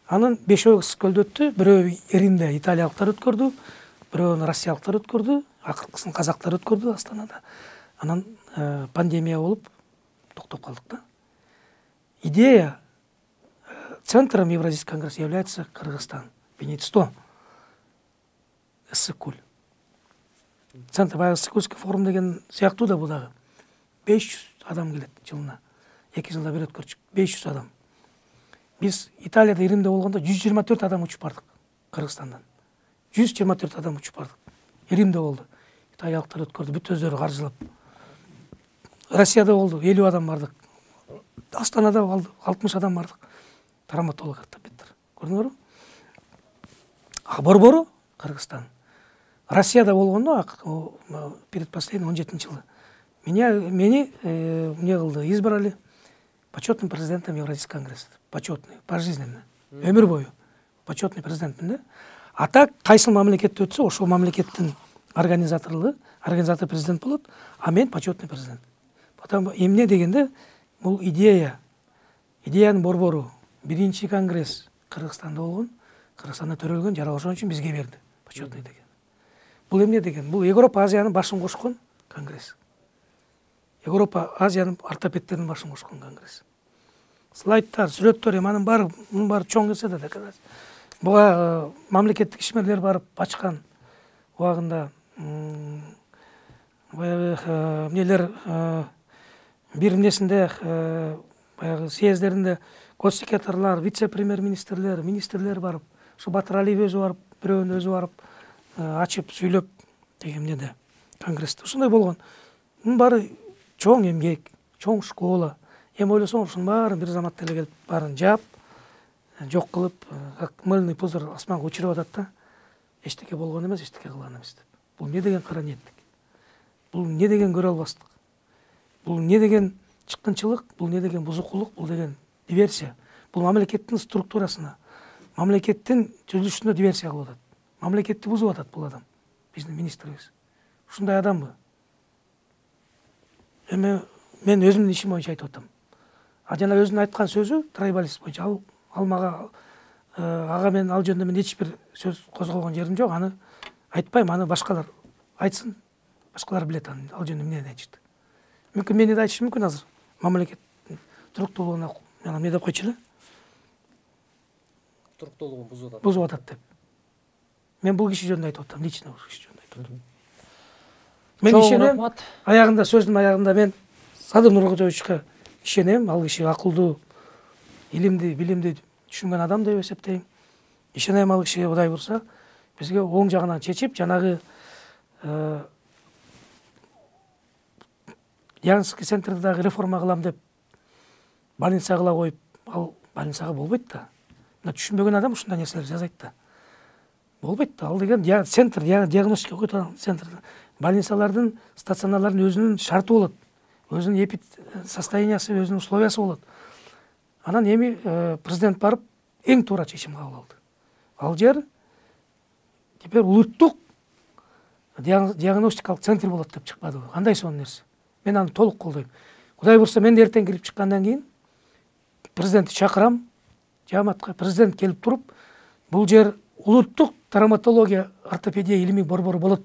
Анын 5-өө Ысык көлдө өттү, бирөө Римде италиялыктар өткөрдү, бирөөнү россиялыктар өткөрдү, акыркысын казактар өткөрдү Астанада. Анан пандемия болуп токтоп калдык да. Идея центром Евразийского конгресса является Кыргызстан, Бенедиктон, Ысык көл. Центр баягы Ысык көлский форум деген сыяктуу да бул дагы. 500 адам келет жылына. 2 жылда бир өткөрчүк. 500 адам. Биз Италияда Римде болгондо 124 адам учуп бардык Кыргызстандан. 124 адам учуп бардык. Римде болду. Италиялыктар өткөрдү, бүт өздөрү каржылап. Россияда болду, 50 адам бардык. Астанада болду, 60 адам бардык. Травматолог ортопедтер. Көрдүңөрбү? Борбору Кыргызстан. Россияда болгондо предпоследний 17-жылы мени эмне кылды, избрали почетным президентом Евразийского конгресса. Почетный, пожизненно. Өмүр бою почетный президентмин да. А так кайсыл мамлекетте өтсө, ошол мамлекеттин организатор президент болот, а мен почетный президент. Потому эмне дегенде бул идеянын борбору 1-чи конгресс Кыргызстанда болгон, Кыргызстанда төрөлгөн, жаралышон үчүн бизге берди почетный деген. Бул эмне деген? Бул Европа Азиянын башын кошкон конгресс. Европа Азиянын ортопедтеринин башын кошкон конгресс. Слайдтар, сүрөттөр, анын баары чоң нерсе да доказать. Буга мамлекеттик ишмерлер барып ачкан убагында баягы эмнелер бир несинде баягы съездеринде госсекретарлар, вице-премьер-министрлер, министрлер барып, ушу Батыралиев өзү барып, бирөөнү өзү барып ачып сүйлөп деген эмнеде конгрессте ушундай болгон. Мунун баары чоң эмгек, чоң школа. Эми ойлосоң ушунун баарын бир заматта эле келип баарын жаап, жок кылып, как мыльный пузырь асманга учуруп атат да. Эчтеке болгон эмес, эчтеке кылган эмес деп. Бул эмне деген кара ниеттик? Бул эмне деген көрө албастык? Бул эмне деген чыккынчылык? Бул эмне деген бузукулук? Бул деген диверсия. Бул мамлекеттин структурасына, мамлекеттин түзүлүшүнө диверсия кылып атат. Мамлекетти бузуп атат бул адам, биздин министрибиз. Ушундай адамбы? Эми мен өзүмдүн ишим боюнча айтып атам. А жана өзүнүн айткан сөзү трайбалист боюнча ал мага ага мен ал жөнүндө мен эч бир сөз козгогон жерим жок. Аны айтпайм, аны башкалар айтсын. Башкалар билет ал жөнүндө эмне айтышты. Мүмкүн мен да айтышым мүмкүн азыр. Мамлекет туруктуулугуна эмне деп койчу эле. Туруктуулугун бузуп атат деп. Мен бул киши жөнүндө айтып атам, лично бул киши жөнүндө айтып атам. Мен ишенем, аягында сөздүн аягында мен Садыр Нуркожоевичке ишенем, ал киши акылдуу, илимди, билимди түшүнгөн адам деп эсептейм. Ишенем ал киши Кудай бурса бизге оң жагынан чечип, жанагы Янский центрде дагы реформа кылам деп больница кыла коюп, ал больницага болбойт да. Мына түшүнбөгөн адам ушундай нерселер жазайт да. Болбойт да. Ал деген центр, диагностика койгон центр. Больницалардын, стационарлардын өзүнүн шарты болот. Өзүнүн состояниясы, өзүнүн условиясы болот. Анан эми президент барып эң туура чечим кабыл алды. Ал жер теперь улуттук диагностикалык центр болот деп чыкпадыбы? Кандай сонун нерсе. Мен аны толук колдойм. Кудай буюрса мен эртең кирип чыккандан кийин президентти чакырам, жааматка президент келип туруп, бул жер улуттук травматология, ортопедия илимий борбору болот,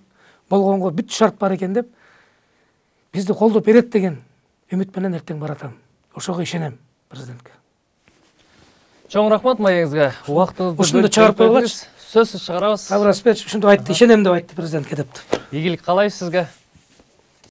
болгонго бүт шарт бар экен деп бизди колдоп берет деген үмүт менен эртең баратам. Ошого ишенем президентке. Чоң рахмат маегизге. Убактыңызды Ушунду чыгарып койгулачы. Сөзсүз чыгарабыз. Сабыр Асперович ушунду айтты, ишенем деп айтты президентке депти. Ийгилик каалайбыз сизге.